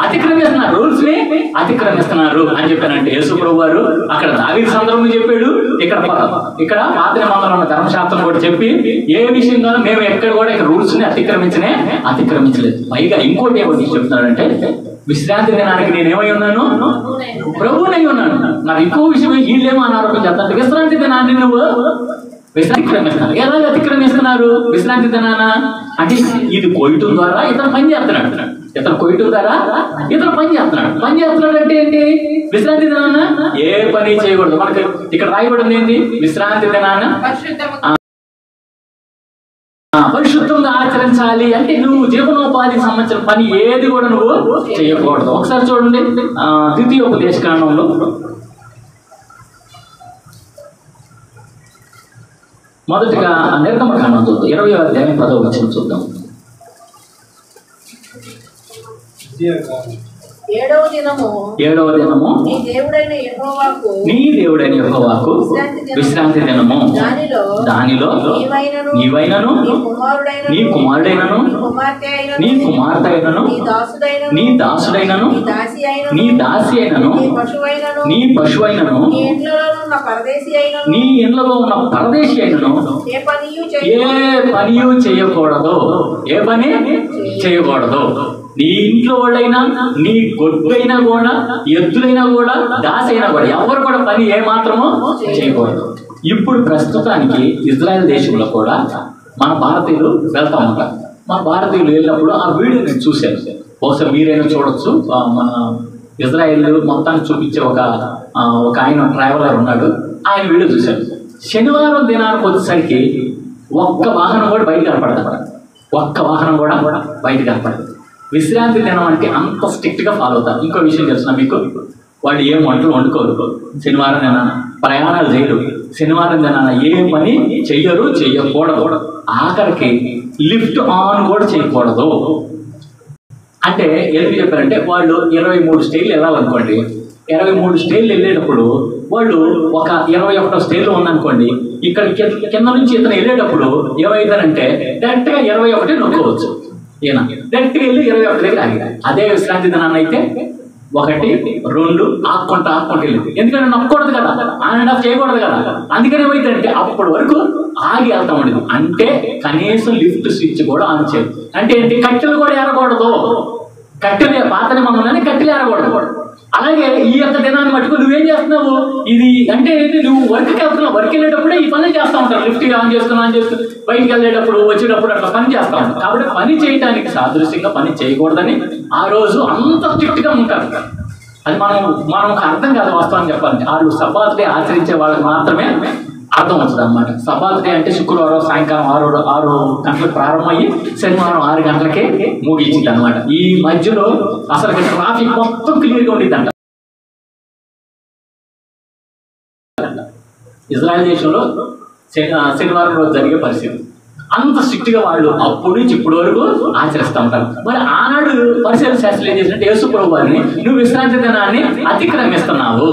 అతిక్రమిస్తున్నారు, రూల్స్ ని అతిక్రమిస్తున్నారు అని చెప్పానంటే యేసుప్రభువు వారు అక్కడ దావీదు సందర్భం చెప్పాడు, ఇక్కడ పాత నిబంధనలో ఉన్న ధర్మశాస్త్రం కూడా చెప్పి ఏ విషయంగా మేము ఎక్కడ కూడా ఇక్కడ రూల్స్ ని అతిక్రమించలేదు. పైగా ఇంకోటి ఏమని చెప్తున్నాడంటే, విశ్రాంతి దినానికి నేనేమై ఉన్నాను? ప్రభువునై ఉన్నాను. నాకు ఇంకో విషయం వీళ్ళేమో అనారోగ్యం చేస్తాను. విశ్రాంతి దినాన్ని నువ్వు అతిక్రమిస్తున్నారు. ఎలా అతిక్రమిస్తున్నారు విశ్రాంతి దినాన? అంటే ఇది కొయ్యటం ద్వారా ఇతను పని చేస్తున్నాడు. కొయ్యటం ద్వారా ఇతను పని చేస్తున్నాడు అంటే ఏంటి? విశ్రాంతి దినాన ఏ పని చేయకూడదు. మనకి ఇక్కడ రాయబడింది ఏంటి? విశ్రాంతి దినాన పరిశుద్ధంగా ఆచరించాలి. అంటే నువ్వు జీవనోపాధికి సంబంధించిన పని ఏది కూడా నువ్వు చేయకూడదు. ఒకసారి చూడండి, ద్వితీయోపదేశకాండంలో మొదటిగా నిర్గమకాండం చూద్దాం. 20వ అధ్యాయం 10వ వచనం చూద్దాం. 7వ దినము నీ దేవుడైన యెహోవాకు విశ్రాంతి దినము. దానిలో నీవైనను నీ కుమారుడైనను నీ కుమార్తె అయినను నీ దాసుడైనను నీ దాసి అయినను నీ పశువైనను నీ ఇండ్లలో ఉన్న పరదేశి అయినను ఏ పనియు చేయకూడదు. ఏ పని చేయకూడదు. నీ ఇంట్లో వాళ్ళైనా నీ గొడ్డైనా కూడా ఎద్దులైనా కూడా దాసి అయినా కూడా ఎవరు కూడా పని ఏ మాత్రమో చేయకూడదు. ఇప్పుడు ప్రస్తుతానికి ఇజ్రాయెల్ దేశంలో కూడా మన భారతీయులు వెళ్తా ఉంటారు. మన భారతీయులు వెళ్ళినప్పుడు ఆ వీడియో నేను చూశాను. బహుశా మీరైనా చూడొచ్చు. మన ఇజ్రాయెల్ మొత్తాన్ని చూపించే ఒక ఆయన ట్రావెలర్ ఉన్నాడు. ఆయన వీడియో చూశాను. శనివారం దినానికి వచ్చేసరికి ఒక్క వాహనం కూడా బయట కనపడదు. విశ్రాంతి దినం అంటే అంత స్ట్రిక్ట్గా ఫాలో అవుతారు. ఇంకో విషయం తెలుసిన మీకు, వాళ్ళు ఏం వంటలు వండుకోరు. శనివారం దినాన ప్రయాణాలు చేయరు. శనివారం దినాన ఏ పని చేయకూడదు. ఆఖరికి లిఫ్ట్ ఆన్ కూడా చేయకూడదు. అంటే ఎందుకు చెప్పారంటే, వాళ్ళు 23 స్టైల్ వెళ్ళాలనుకోండి. 23 స్టైల్ వెళ్ళేటప్పుడు వాళ్ళు ఒక 21వ స్టైల్లో ఉందనుకోండి, ఇక్కడ కింద నుంచి ఇతను వెళ్ళేటప్పుడు ఏమైందనంటే డైరెక్ట్గా 21 నొక్కవచ్చు. ఈయన డైరెక్ట్గా వెళ్ళి 21 దగ్గర ఆగిరా. అదే విశ్రాంతి దినాన్ని అయితే 1, 2 ఆక్కుంటా వెళ్ళింది. ఎందుకంటే నొక్కకూడదు కదా, ఆన్ అండ్ ఆఫ్ చేయకూడదు కదా. అందుకని ఏమైందంటే అప్పటి వరకు ఆగి వెళ్తా ఉండేది. అంటే కనీసం లిఫ్ట్ స్విచ్ కూడా ఆన్ చేయదు. అంటే ఏంటి? కట్టెలు కూడా ఏరకూడదు. పాత నిబంధనలని కట్టెలు ఏరకూడదు. అలాగే ఈ యొక్క దినాన్ని మట్టుకు నువ్వేం చేస్తున్నావు? ఇది అంటే నువ్వు వర్క్కి వెళ్తున్నావు. వర్క్ వెళ్ళేటప్పుడే ఈ పనులు చేస్తూ ఉంటారు. లిఫ్ట్ ఆన్ చేస్తూ బయటికి వెళ్ళేటప్పుడు వచ్చేటప్పుడు అట్లా పని చేస్తూ ఉంటారు. కాబట్టి పని చేయడానికి సాదృశ్యంగా పని చేయకూడదని ఆ రోజు అంత స్ట్రిక్ట్గా ఉంటారు. అది మనం అర్థం కాదు వాస్తవాన్ని చెప్పాలంటే. వాళ్ళు సబ్బాత్ డే ఆచరించే వాళ్ళకి మాత్రమే అర్థం అవుతుంది అనమాట. సబ్బాత్ డే అంటే శుక్రవారం సాయంకాలం 6 గంటలకు ప్రారంభమయ్యి శనివారం 6 గంటలకే ముగించింది అనమాట. ఈ మధ్యలో అసలు ట్రాఫిక్ మొత్తం క్లియర్గా ఉండిద్దంట. ఇజ్రాయెల్ దేశంలో శనివారం రోజు జరిగే పరిస్థితి అంత స్ట్రిక్ట్గా వాళ్ళు అప్పటి నుంచి ఇప్పటి వరకు ఆచరిస్తూ ఉంటారు. మరి ఆనాడు పరిశీలన శాస్త్రం ఏం చేసినట్టు యేసుప్రభువు వారిని నువ్వు విశ్రాంతి దినాన్ని అతిక్రమిస్తున్నావు.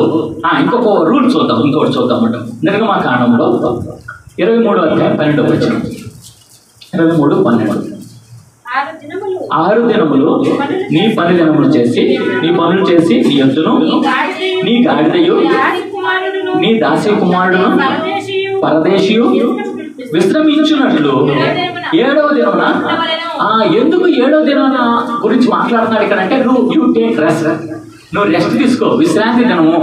ఇంకొక రూల్ చూద్దాం, ఇంకొకటి చూద్దామంట. నిర్గమకాండంలో 23వ అధ్యాయం 12వ వచనం. 23:12. 6 దినములు నీ పని దినములు చేసి నీ పనులు చేసి నీ ఎద్దును నీ గాడిదయు నీ దాసి కుమారుడును పరదేశియు విశ్రమించున్నట్లు 7వ దినమున ఎందుకు 7వ దినమున గురించి మాట్లాడుతున్నాడు ఇక్కడ అంటే యు టేక్ రెస్ట్, నువ్వు రెస్ట్ తీసుకో, విశ్రాంతి దినము.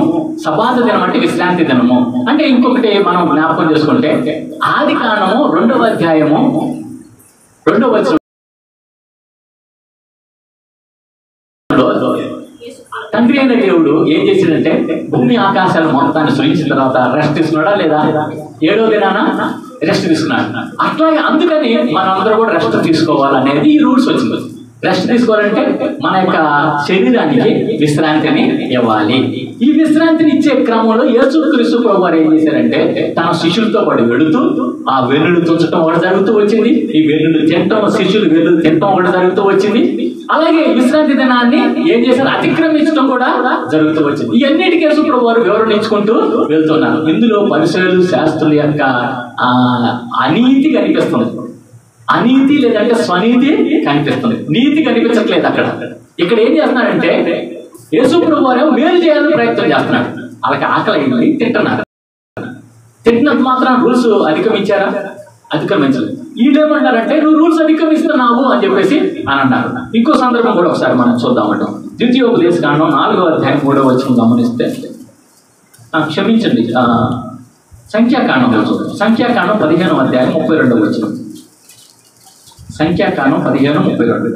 సబాత దినం అంటే విశ్రాంతి దినము. అంటే ఇంకొకటి మనం జ్ఞాపకం చేసుకుంటే ఆదికాండము 2వ అధ్యాయము 2వ వచనం తండ్రి అయిన దేవుడు ఏం చేసిందంటే భూమి ఆకాశాలు మొత్తాన్ని సృజించిన తర్వాత రెస్ట్ తీసుకున్నాడా లేదా? 7వ దినాన రెస్ట్ తీసుకున్నాడు. అట్లాగే అందుకని మనందరూ కూడా రెస్ట్ తీసుకోవాలనేది ఈ రూల్స్ వచ్చింది. రెస్ట్ తీసుకోవాలంటే మన యొక్క శరీరానికి విశ్రాంతిని ఇవ్వాలి. ఈ విశ్రాంతిని ఇచ్చే క్రమంలో యేసుక్రీస్తు ప్రభువు వారు ఏం చేశారంటే తన శిష్యులతో పాటు వెళుతూ ఆ వెన్నులు తుంచడం కూడా జరుగుతూ వచ్చింది. ఈ వెన్నులు తినటం, శిష్యులు వెన్నులు తినటం కూడా జరుగుతూ వచ్చింది. అలాగే విశ్రాంతి దినాన్ని ఏం చేశారు? అతిక్రమించడం కూడా జరుగుతూ వచ్చింది. ఇవన్నిటికీ యేసు ప్రభువు వారు వివరణ ఇచ్చుకుంటూ వెళ్తున్నారు. ఇందులో పరిసయ్యులు శాస్త్రుల యొక్క అనీతి కనిపిస్తుంది. అనీతి లేదంటే స్వనీతి కనిపిస్తుంది, నీతి కనిపించట్లేదు. ఇక్కడ ఏం చేస్తున్నాడంటే యేసు ప్రభువు వారు మేలు చేయాలని ప్రయత్నం చేస్తున్నాడు. వాళ్ళకి ఆకలి అయింది, తింటున్నారు. తింటున్నంత మాత్రం రూల్స్ అధిగమించారా? అధిగమించలేదు. వీళ్ళేమన్నారంటే నువ్వు రూల్స్ అధిగమిస్తున్నావు అని చెప్పేసి అని అన్నారు. ఇంకో సందర్భం కూడా ఒకసారి మనం చూద్దామంటాం. ద్వితీయోపదేశకాండం 4వ అధ్యాయం 3వ వచనం గమనిస్తే, క్షమించండి, సంఖ్యాకాండం చూద్దాం. సంఖ్యాకాండం 15వ అధ్యాయం 32వ వచనం. సంఖ్యాకాండం 15:32.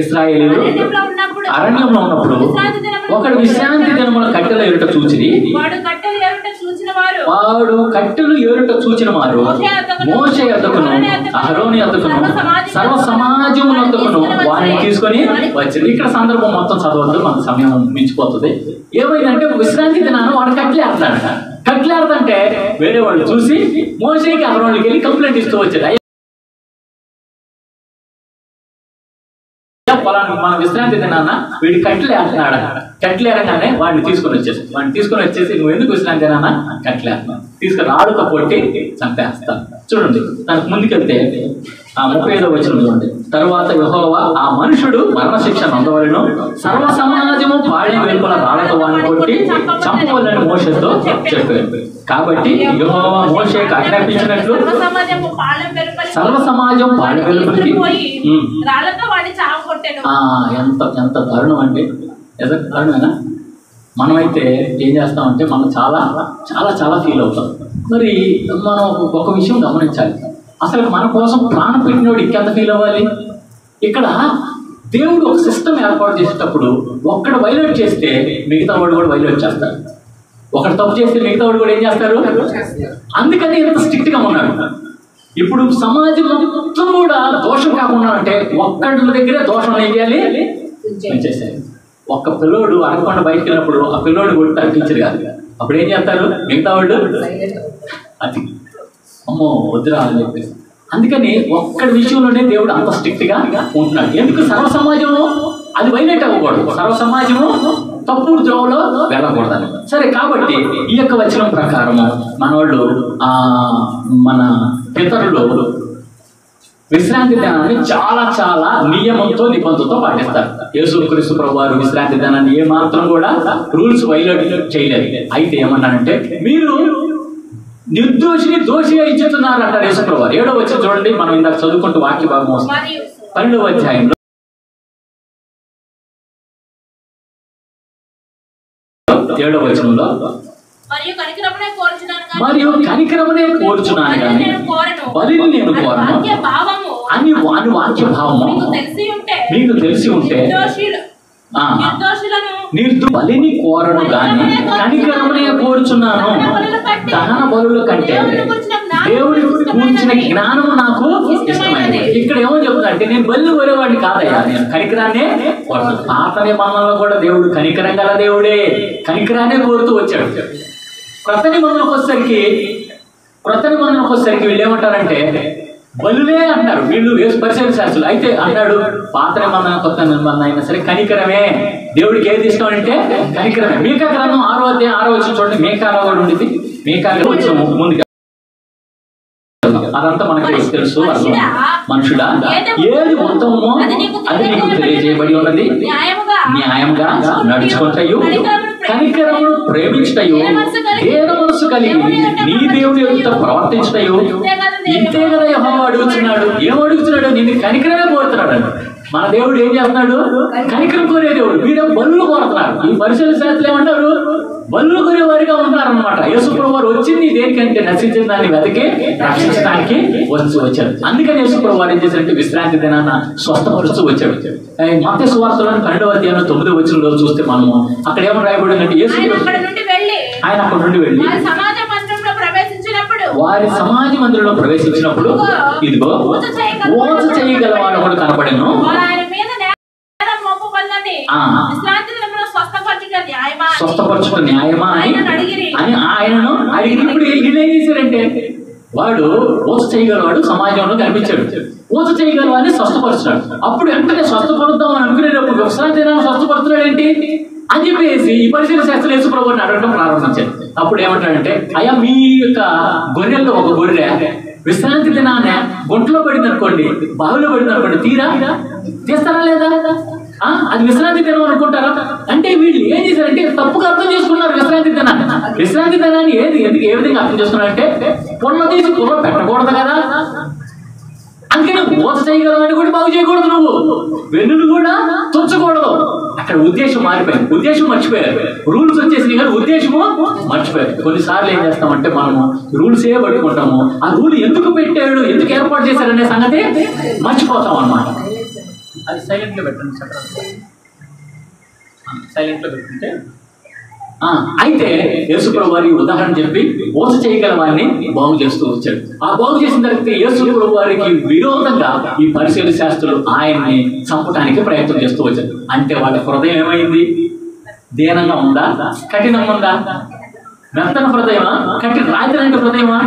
ఇశ్రాయేలీయులు అరణ్యంలో ఉన్నప్పుడు ఒకడు విశ్రాంతి దినమున కట్టెలు ఏరుట చూచిరి. వాడు కట్టెలు ఏరుట చూచిన వారు మోషే యొద్దకును అహరోను యొద్దకును సర్వ సమాజము యొద్దకును వారిని తీసుకొని వచ్చారు. ఇక్కడ సందర్భం మొత్తం చదవద్దు, మన సమయం మించిపోతుంది. ఏమైందంటే విశ్రాంతి దినాన వాడు కట్టెలేరుతాడట. కట్టెలేరుతంటే వేరే వాళ్ళు చూసి మోషేకి అహరోనుకి వెళ్ళి కంప్లైంట్ ఇస్తూ వచ్చారు. మన విశ్రాంతి దినాన వీడి కట్టెలేస్తున్నాడు. కట్టెలేరగానే వాడిని తీసుకొని వచ్చేసి నువ్వు ఎందుకు విశ్రాంతి దినాన కట్టెలేస్తున్నావు, తీసుకుని రాడుతో కొట్టి చంపేస్తాను. చూడండి, దానికి ముందుకెళ్తే 35వ వచనం చూడండి. తరువాత యెహోవా ఆ మనుషుడు మరణశిక్ష నందవలెను, సర్వ సమాజము పాళెం వెలుపల రాళ్లతో వాడిని కొట్టి చంపవలెను మోషేతో చెప్పాడు. కాబట్టి యెహోవా మోషేకు ఆజ్ఞాపించినట్లు సర్వ సమాజం పాళెం వెలుపలికి ఎంత దారుణం అంటే దారుణమేనా? మనమైతే ఏం చేస్తామంటే మనం చాలా చాలా చాలా ఫీల్ అవుతాం. మరి మనం ఒక విషయం గమనించాలి, అసలు మన కోసం ప్రాణం పెట్టినోడు ఇంకెంత ఫీల్ అవ్వాలి? ఇక్కడ దేవుడు ఒక సిస్టమ్ ఏర్పాటు చేసేటప్పుడు ఒక్కడు వైలేట్ చేస్తే మిగతా వాడు కూడా వైలేట్ చేస్తారు. ఒకడు తప్పు చేస్తే మిగతా వాడు కూడా ఏం చేస్తారు? అందుకని ఎంత స్ట్రిక్ట్గా ఉన్నాడు. ఇప్పుడు సమాజం మొత్తం కూడా దోషం కాకుండా అంటే ఒక్కడి దగ్గరే దోషం ఏం చేయాలి? చేసేయాలి. ఒక్క పిల్లోడు అడగకుండా బయటకు వెళ్ళినప్పుడు ఆ పిల్లోడు కొడతారు టీచర్ కాదు, అప్పుడు ఏం చేస్తారు? మిగతా వాళ్ళు అది అమ్మో వద్దురా అని చెప్పేసి. అందుకని ఒక్కడి విషయంలోనే దేవుడు అంత స్ట్రిక్ట్గా ఉంటున్నాడు. ఎందుకు? సర్వ సమాజము అది వైలేట్ అవ్వకూడదు, సర్వ సమాజము తప్పుడు ద్రోవలో వెళ్ళకూడదని. సరే, కాబట్టి ఈ యొక్క వచనం ప్రకారము మనోళ్ళు మన పితరులు విశ్రాంతి దినాన్ని చాలా చాలా నియమంతో నిబంధనతో పాటిస్తారు. యేసుక్రీస్తు ప్రభువు వారు విశ్రాంతి దినాన్ని ఏ మాత్రం కూడా రూల్స్ వైలేట్ చేయలేదు. అయితే ఏమన్నానంటే మీరు నిర్దోషిని దోషిగా ఇచ్చుతున్నారు అంటారు యేసు ప్రభువు వారు. 7వ వచనం చూడండి, మనం ఇందాక చదువుకుంటూ వాక్య భాగం వస్తుంది. 12వ అధ్యాయంలో 7వ వచనంలో మరియు కనికరమునే కోరుచున్నాను కానీ బలిని నేను కోరను అని వాని వాక్య భావము మీకు తెలిసి ఉంటే బలిని కోరను కానీ కనికరమునే కోరుచున్నాను. దహన బలుల కంటే దేవుడి కూర్చిన జ్ఞానము నాకు ఇష్టమైనది. ఇక్కడ ఏమో చెప్తానంటే నేను బలి కోరేవాడిని కాదయ్యా, నేను కనికరాన్నే కోరుతాను. పాత నిబంధనలో కూడా దేవుడు కనికరం గల దేవుడే, కనికరాన్నే కోరుతూ వచ్చాడు. క్రొత్త నిబంధనకు వచ్చేసరికి వీళ్ళు ఏమంటారంటే బలులే అంటారు. వీళ్ళు పరిశీలన శాస్త్రులు అయితే అన్నాడు పాత నిబంధన కొత్త నిబంధన అయినా సరే కనికరమే. దేవుడికి ఏది ఇష్టం అంటే కనికరమే. మీకా గ్రంథం 6వ అధ్యాయం 6వ వచనం చూడండి. మీకాలో కూడా ఉండింది. మీకా వచ్చిన ముందుగా అదంతా మనకి తెలుసు. మనుషుడా, ఏది ఉత్తమమో అది నీకు తెలియజేయబడి ఉన్నది. న్యాయంగా నడుచుకుంటాయో, కనికరమును ప్రేమించుటయో, దేన మనసు కలిగి నీ దేవుని యొక్క ప్రవర్తించుటయో, ఇంతే కదా యెహోవా అడుగుతున్నాడు. ఏం అడుగుతున్నాడు? నిన్ను కనికరమే కోరుతున్నాడు. మన దేవుడు ఏం చేస్తున్నాడు? కనికరం కోరే దేవుడు. వీరు బలులు కోరుతున్నారు. ఈ పరిశీలన శాస్త్రులు ఏమంటారు? బలులు కోరే వారిగా ఉన్నారు అనమాట. యేసుప్రభువు వారు వచ్చింది దేనికంటే నశించిన దాన్ని వెతికి రక్షించడానికి వచ్చారు. అందుకని యేసుప్రభువు వారు ఏం చేశారంటే విశ్రాంతి దినాన స్వస్థపరుస్తూ వచ్చాడు. మత్తయి సువార్తలోని 12వ అధ్యాయం 9వ వచనంలో చూస్తే మనము అక్కడ ఏమని రాయబడిందంటే యేసు ఆయన అక్కడ నుండి వెళ్ళి వారి సమాజ మందిరంలో ప్రవేశించినప్పుడు ఇదిగో ఓచ చేయగలవాడు ఒకడు కనపడెను. స్వస్థపరచుట న్యాయమా అని ఆయనను అడిగి. ఇప్పుడు వీళ్ళు ఏం చేశారంటే వాడు ఓచ చేయగలవాడు సమాజంలో కనిపించాడు. ఓచ చేయగలవాడిని స్వస్థపరుచున్నాడు. అప్పుడు వెంటనే స్వస్థపడుద్దాం అని అనుకునేటప్పుడు విశ్రాంతి దినాన్ని స్వస్థపడుతున్నాడు ఏంటి అని చెప్పేసి ఈ పరిశీలన శాస్త్రులు యేసుప్రభువుని అడగడం ప్రారంభించారు. అప్పుడు ఏమంటాడంటే, అయ్యా మీ యొక్క గొర్రెల్లో ఒక గొర్రె విశ్రాంతి దినాన గుంటలో పడింది అనుకోండి, బావిలో పడింది అనుకోండి, తీస్తారా లేదా? అది విశ్రాంతి దినం అనుకుంటారా? అంటే వీళ్ళు ఏం చేశారంటే తప్పుగా అర్థం చేసుకున్నారు విశ్రాంతి దినాన్ని. విశ్రాంతి దినాన్ని ఎందుకు ఏ విధంగా అర్థం చేసుకున్నారంటే పొల్ల తీసి పొల్ల పెట్టకూడదు కదా, అందుకని ఓచ చేయగలవని కూడా బాగు చేయకూడదు, నువ్వు వెన్నులు కూడా తుంచకూడదు. అక్కడ ఉద్దేశం మారిపోయింది, ఉద్దేశం మర్చిపోయారు. రూల్స్ వచ్చేసినాయి కానీ ఉద్దేశము మర్చిపోయారు. కొన్నిసార్లు ఏం చేస్తామంటే మనము రూల్స్ ఏ పట్టుకుంటాము, ఆ రూల్ ఎందుకు పెట్టాడు, ఎందుకు ఏర్పాటు చేశారనే సంగతి మర్చిపోతాం అన్నమాట. అది సైలెంట్లో పెట్టండి, సైలెంట్లో పెట్టుకుంటే. అయితే యేసుప్రభువు వారి ఉదాహరణ చెప్పి ఓచ చేయగల వారిని బాగు చేస్తూ వచ్చాడు. ఆ బాగు చేసిన తర్వాత యేసుప్రభువు వారికి విరోధంగా ఈ పరిశీలన శాస్త్రులు ఆయన్ని చంపడానికి ప్రయత్నం చేస్తూ వచ్చారు. అంటే వాళ్ళ హృదయం ఏమైంది? దీనంగా ఉందా, కఠినంగా ఉందా? మెత్తన హృదయమా, రాతి లాంటి హృదయమా?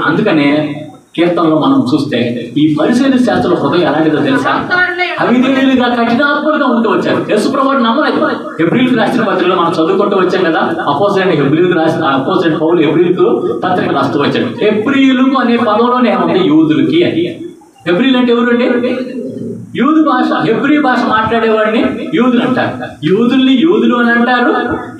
అందుకనే కీర్తనలో మనం చూస్తే ఈ పరిశీలన శాస్త్రుల హృదయం ఎలాంటిదో తెలుసా? అవిధేయులుగా కఠినాత్మలుగా ఉంటూ వచ్చారు. యేసుప్రభువుని నమ్మలేదు. హెబ్రీయులకు రాసిన పత్రికలో మనం చదువుకుంటూ వచ్చాం కదా. అపోజిట్ పౌలు హెబ్రీయులకు పత్రిక రాస్తూ వచ్చాడు. హెబ్రీయులకు అనే పదంలోనే ఉంది యూదులకి అని. హెబ్రీయులు అంటే ఎవరండి? యూదు భాష, హెబ్రీ భాష మాట్లాడేవాడిని యూదులు అంటారు. యూదుల్ని యూదులు అని అంటారు.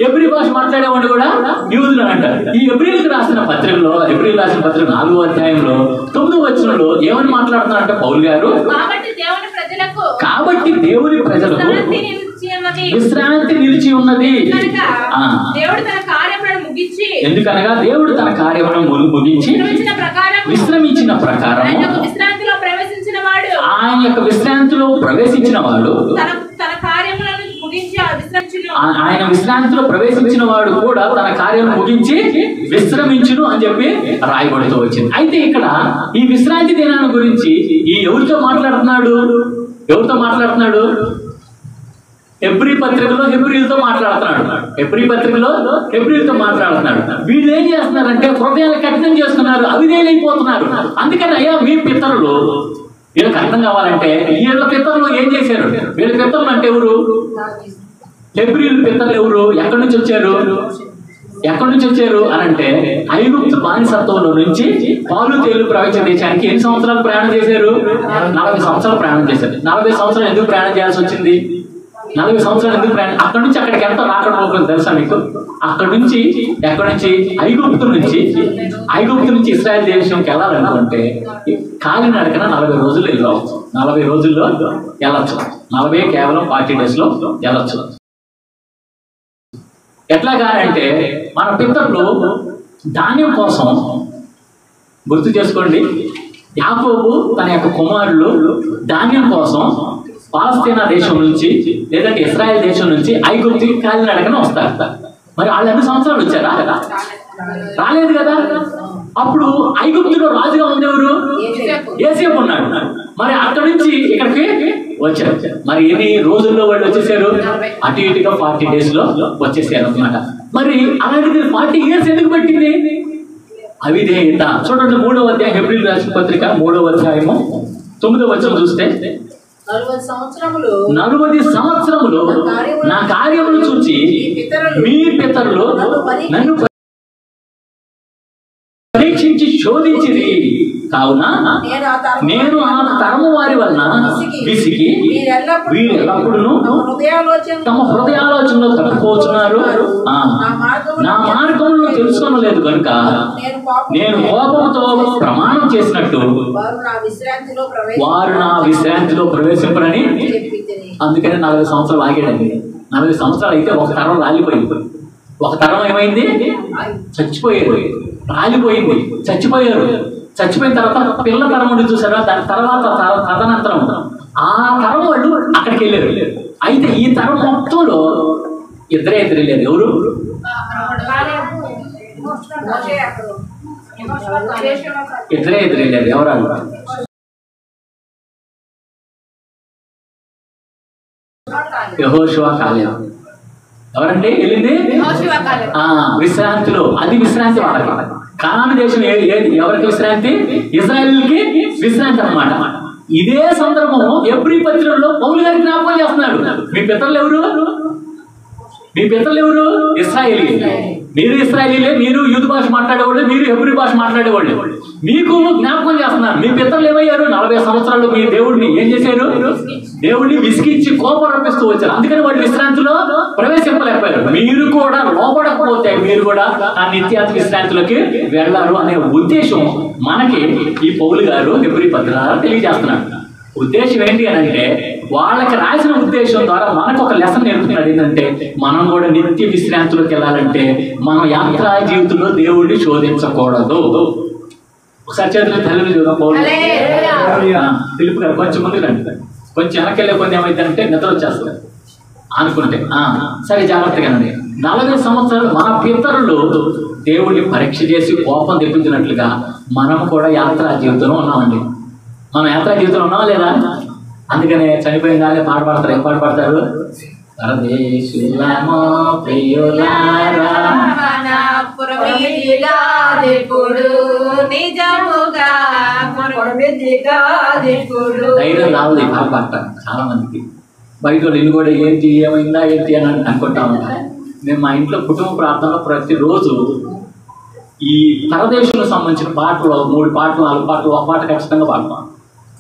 హెబ్రీ భాష మాట్లాడేవాడిని కూడా యూదులు అని అంటారు. ఈ హెబ్రీయులకు రాసిన పత్రికలో, హెబ్రీయులు రాసిన పత్రిక 4వ అధ్యాయంలో 9వ వచనంలో ఏమని మాట్లాడుతున్నారంటే పౌలు గారు, కాబట్టి దేవుని ప్రజలకు విశ్రాంతి నిలిచి ఉన్నది. ఎందుకనగా దేవుడు తన కార్యములను ముగించి విశ్రమించిన ప్రకారం ఆయన యొక్క విశ్రాంతిలో ప్రవేశించిన వాడు, ఆయన విశ్రాంతిలో ప్రవేశించిన వాడు కూడా తన కార్యం ముగించి విశ్రమించును అని చెప్పి రాయబడుతూ వచ్చింది. అయితే ఇక్కడ ఈ విశ్రాంతి దినాన్ని గురించి ఎవరితో మాట్లాడుతున్నాడు? హెబ్రీ పత్రికలో హెబ్రీలతో మాట్లాడుతున్నాడు. వీళ్ళు ఏం చేస్తున్నారంటే హృదయాలు కఠినం చేస్తున్నారు, అవిధేయులైపోతున్నారు. అందుకని అయ్యా మీ పితరులు, వీళ్ళకి అర్థం కావాలంటే వీళ్ళ పితరులు ఏం చేశారు? వీళ్ళ పితరులు అంటే ఎవరు? హెబ్రీయుల పితరులు ఎవరు? ఎక్కడి నుంచి వచ్చారు అని అంటే ఐగుప్తు బానిసత్వంలో నుంచి పాలు తేలు ప్రవేశ దేశానికి ఎన్ని సంవత్సరాలు ప్రయాణం చేశారు? 40 సంవత్సరాలు ప్రయాణం చేశారు. 40 సంవత్సరాలు ఎందుకు ప్రయాణం చేయాల్సి వచ్చింది? 40 సంవత్సరాలు ఎందుకు ప్రయాణం? అక్కడి నుంచి అక్కడికి ఎంత రాకడం పోతుంది తెలుసా మీకు? ఎక్కడి నుంచి ఐగుప్తు నుంచి ఇశ్రాయేల్ దేశంకి వెళ్ళాలనుకుంటే కాలినడకన 40 రోజుల్లో వెళ్ళవచ్చు. 40 రోజుల్లో వెళ్ళచ్చు. 40 కేవలం 40 days లో వెళ్ళచ్చు. ఎట్లాగా అంటే మన పితరులు ధాన్యం కోసం, గుర్తు చేసుకోండి, యాకోబు తన యొక్క కుమారులు ధాన్యం కోసం పాలస్తీనా దేశం నుంచి లేదంటే ఇశ్రాయేల్ దేశం నుంచి ఐగుప్తుకి కాలినడకన వస్తారు. మరి వాళ్ళు ఎన్ని సంవత్సరాలు వచ్చారా? రాలేదు కదా. అప్పుడు ఐగుప్తులో రాజుగా ఉండేవారు యోసేపు ఉన్నాడు. మరి అక్కడి నుంచి ఇక్కడికి వచ్చారు. మరి ఎన్ని రోజుల్లో వాళ్ళు వచ్చేసారు? అటు ఇటుగా 40 days లో వచ్చేసారు అన్నమాట. మరి అలాంటిది 40 years ఎందుకు పట్టింది? అవిధేయత. చూడండి 3వ అధ్యాయం హెబ్రీయులకు రాసిన పత్రిక 3వ అధ్యాయము 9వ వచనం చూస్తే 40 సంవత్సరములు నా కార్యములు చూచి మీ పితరులు నన్ను పరీక్షించి శోధించిరి. కావున నేను ఆ తరము వారి వలన విసిగి వీరు ఎల్లప్పుడూ తమ హృదయాలోచనలో తట్టుకోవచ్చున్నారు. నా మార్గంలో తెలుసుకోలేదు కనుక నేను కోపంతో ప్రమాణం చేసినట్టు వారు నా విశ్రాంతిలో ప్రవేశింపరని. అందుకని 40 సంవత్సరాలు ఆగాడండి. 40 సంవత్సరాలు అయితే ఒక తరం రాలిపోయింది. ఒక తరం ఏమైంది? చచ్చిపోయారు, రాలిపోయింది, చచ్చిపోయారు. చచ్చిపోయిన తర్వాత పిల్ల తరం ఉండి చూసారా, దాని తర్వాత తదనంతరం ఆ తరం వాళ్ళు అక్కడికి వెళ్ళారు. అయితే ఈ తరం మొత్తంలో ఇద్దరే వెళ్ళారు. ఎవరు? ఇద్దరే వెళ్ళారు. ఎవరు? యెహోషువ, కాలేబు. ఎవరండి వెళ్ళింది? విశ్రాంతిలో. అది విశ్రాంతి వాళ్ళకి. కానాను దేశం ఎవరికి విశ్రాంతి? ఇశ్రాయేలుకి విశ్రాంతి అన్నమాట. ఇదే సందర్భం ఎబ్రీ పత్రికలో పౌలు గారి జ్ఞాపకం చేస్తున్నాడు. మీ పితరులు ఎవరు? ఇశ్రాయేలీలే. మీరు ఇశ్రాయేలీలే, మీరు యూదు భాష మాట్లాడేవాళ్ళు, మీరు హెబ్రీ భాష మాట్లాడేవాళ్ళు. మీకు జ్ఞాపకం చేస్తున్నారు. మీ పితరులు ఏమయ్యారు? 40 సంవత్సరాలు మీ దేవుడిని ఏం చేశారు? దేవుడిని విసిగించి కోపం రప్పిస్తూ వచ్చారు. అందుకని వాళ్ళు విశ్రాంతిలో ప్రవేశింపలేకపోయారు. మీరు కూడా లోపడకపోతే మీరు కూడా ఆ నిత్యాతి విశ్రాంతిలోకి వెళ్ళారు అనే ఉద్దేశం మనకి ఈ పౌలు గారు హెబ్రీ పత్రికలో తెలియజేస్తున్నాడు. ఉద్దేశం ఏంటి అని అంటే, వాళ్ళకి రాసిన ఉద్దేశం ద్వారా మనకు ఒక లెసన్ నేర్పుతున్నాడు. ఏంటంటే, మనం కూడా నిత్య విశ్రాంతిలోకి వెళ్ళాలంటే మనం యాత్రా జీవితంలో దేవుడిని శోధించకూడదు. ఒకసారి చేతులు తల్లి చూద్దాం. పౌలు పిలుపు గారు కొంచెం ముందు రండి. కొంచెం వెనక్కి వెళ్ళే కొన్ని ఏమైందంటే నిద్ర వచ్చేస్తుంది అనుకుంటే. సరే, జాగ్రత్తగానండి. 40 సంవత్సరాలు మన పితరులు దేవుడిని పరీక్ష చేసి కోపం తెప్పించినట్లుగా మనం కూడా యాత్రా జీవితంలో ఉన్నామండి. మనం యాత్రా జీవితంలో ఉన్నామా లేదా? అందుకనే చనిపోయిన దాన్ని పాట పాడతారు. ఏం పాట పాడతారు? పరదేశులమో ప్రియులారా ధైర్యం రావాలి పాట పాడతారు చాలా మందికి. బయట ఇల్లు కూడా ఏంటి ఏమైందా ఏంటి అని అనుకుంటా ఉంటారు. నేను మా ఇంట్లో కుటుంబ ప్రార్థనలో ప్రతిరోజు ఈ పరదేశంలో సంబంధించిన పాటలు 3 పాటలు 4 పాటలు ఒక పాట ఖచ్చితంగా పాడతాను.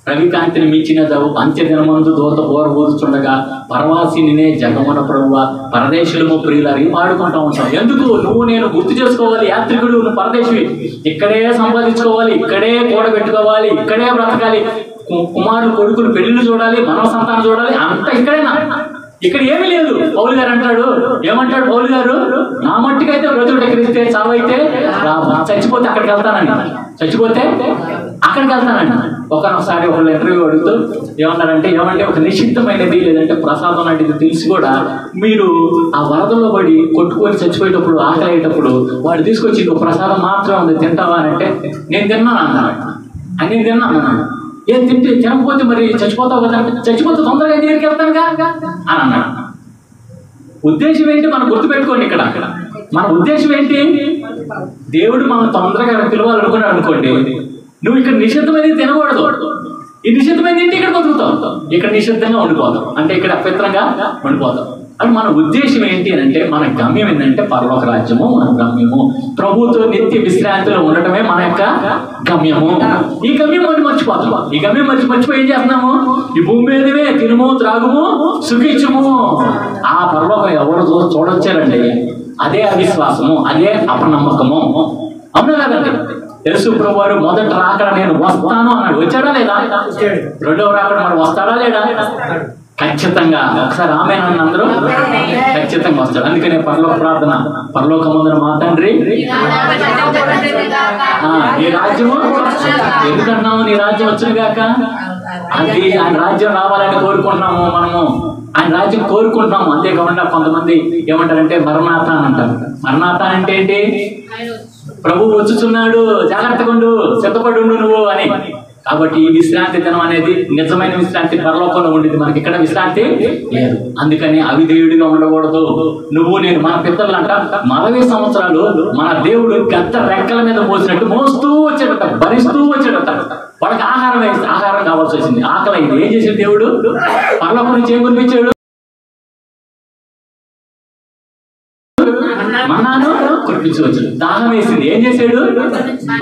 రవికాంతిని మించిన అంత్యదినమందు దూత బోరబోదుచుండగా పరవాసినినే జగమున ప్రభువ పరదేశులము ప్రియులని పాడుకుంటూ ఉంటాం. ఎందుకు? నువ్వు నేను గుర్తు చేసుకోవాలి. యాత్రికుడు, నువ్వు పరదేశివి. ఇక్కడే సంపాదించుకోవాలి, ఇక్కడే కూడబెట్టుకోవాలి, ఇక్కడే బ్రతకాలి, కుమారుడు కొడుకులు పెళ్లిళ్ళు చూడాలి, మనవ సంతానం చూడాలి, అంతా ఇక్కడేనా? ఇక్కడ ఏమీ లేదు. పౌలు గారు అంటాడు, ఏమంటాడు పౌలు గారు? నా మట్టికైతే బ్రతుకుడు ఎక్కడిస్తే చావైతే చచ్చిపోతే అక్కడికి వెళ్తానండి, చచ్చిపోతే అక్కడికి వెళ్తానండి. ఒకసారి ఒకళ్ళు ఇంటర్వ్యూ అడుగుతూ ఏమన్నారంటే, ఏమంటే ఒక నిశ్చితమైనది లేదంటే ప్రసాదం లాంటిది తెలిసి కూడా మీరు ఆ వరదల్లో పడి కొట్టుకొని చచ్చిపోయేటప్పుడు ఆకలి అయ్యేటప్పుడు వాడు తీసుకొచ్చి ఇంకో ప్రసాదం మాత్రం ఉంది, తింటావా అని అంటే నేను తిన్నాను అన్నాడు. నేను తిన్నాను అన్నాడు. ఏం తినకపోతే మరి చచ్చిపోతావు కదా? చచ్చిపోతే తొందరగా దగ్గరికి వెళ్తానుగా అని అన్నాడు. ఉద్దేశం ఏంటి? మనం గుర్తుపెట్టుకోండి. ఇక్కడ మన ఉద్దేశం ఏంటి? దేవుడు మనం తొందరగా పిలవాలనుకున్నాడు అనుకోండి, నువ్వు ఇక్కడ నిషిద్ధమైనది తినకూడదు. ఈ నిషిద్ధమైన ఏంటి? ఇక్కడ బతుకుతావు, ఇక్కడ నిషిద్ధంగా ఉండిపోతావు, అంటే ఇక్కడ అపవిత్రంగా ఉండిపోతావు. అని మన ఉద్దేశం ఏంటి అని అంటే, మన గమ్యం ఏంటంటే పరలోక రాజ్యము మన గమ్యము. ప్రభుతో నిత్య విశ్రాంతిలో ఉండటమే మన యొక్క గమ్యము. ఈ గమ్యం మనం మర్చిపోతాము. ఈ గమ్యం మర్చిపోయి ఏం చేస్తున్నాము? ఈ భూమి మీదవే తినుము, త్రాగుము, సుఖించుము. ఆ పరలోకం ఎవరు చూడొచ్చారండి? అదే అవిశ్వాసము, అదే అపనమ్మకము. అవునా కదండి? యేసు ప్రభు వారు మొదట రాకడ నేను వస్తాను అన్నాడు. వచ్చాడా లేదా? రెండవ రాకడ మరి వస్తాడా లేదా? ఖచ్చితంగా. ఒకసారి ఆమె అందరూ ఖచ్చితంగా వస్తాడు. అందుకనే పరలోక ప్రార్థన, పరలోకమందున మా తండ్రి నీ రాజ్యము, ఎందుకంటున్నాము నీ రాజ్యం వచ్చును గాక? అది ఆయన రాజ్యం రావాలని కోరుకుంటున్నాము. మనము ఆయన రాజ్యం కోరుకుంటున్నాము. అంతేకాకుండా కొంతమంది ఏమంటారంటే మరణాత అని అంటారు. మరణాత అంటే ఏంటి? ప్రభు వచ్చుచున్నాడు, జాగ్రత్తగా ఉండు, సిద్ధపడి ఉండు నువ్వు అని. కాబట్టి ఈ విశ్రాంతి దినం అనేది నిజమైన విశ్రాంతి పరలోకంలో ఉండేది. మనకి ఇక్కడ విశ్రాంతి లేదు. అందుకని అవిధేయుడిగా ఉండకూడదు. నువ్వు నేను మన పితరులు అంట 40 సంవత్సరాలు మన దేవుడు గద్ద రెక్కల మీద మోసినట్టు మోస్తూ వచ్చాడట, భరిస్తూ వచ్చాడట. వాళ్ళకి ఆహారం కావాల్సి వచ్చింది, ఆకలి అయింది. ఏం చేసాడు దేవుడు? పరలోకం నుంచి ఏం కురిపించాడు? మన్నాను రప్పించవచ్చు. దాహం వేసింది, ఏం చేశాడు?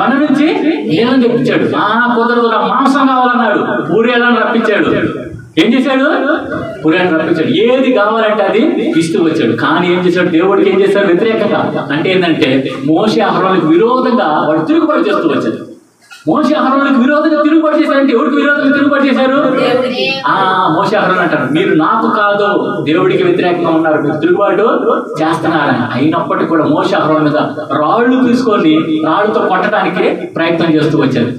బండ నుంచి నీళ్ళని తెప్పించాడు. కుదరదు, నా మాంసం కావాలన్నాడు, పూరేళ్ళని రప్పించాడు. ఏం చేశాడు? పూరేళ్ళని రప్పించాడు. ఏది కావాలంటే అది ఇస్తూ వచ్చాడు. కానీ ఏం చేశాడు? దేవుడికి ఏం చేశాడు? వ్యతిరేకంగా. అంటే ఏంటంటే మోషే అహరోనులకు విరోధంగా వాడు తిరుగుబాటు చేస్తూ వచ్చాడు. మోషే అహరోనులకు విరోధంగా తిరుగుబాటు చేశారంటే ఎవరికి విరోధంగా తిరుగుబాటు చేశారు? మోషే అహరోను అంటారు, మీరు నాకు కాదు దేవుడికి వ్యతిరేకంగా ఉన్నారు, మీరు తిరుగుబాటు చేస్తున్నారని. అయినప్పటికీ కూడా మోషే అహరోను మీద రాళ్ళు తీసుకొని రాళ్ళతో కొట్టడానికి ప్రయత్నం చేస్తూ వచ్చారు.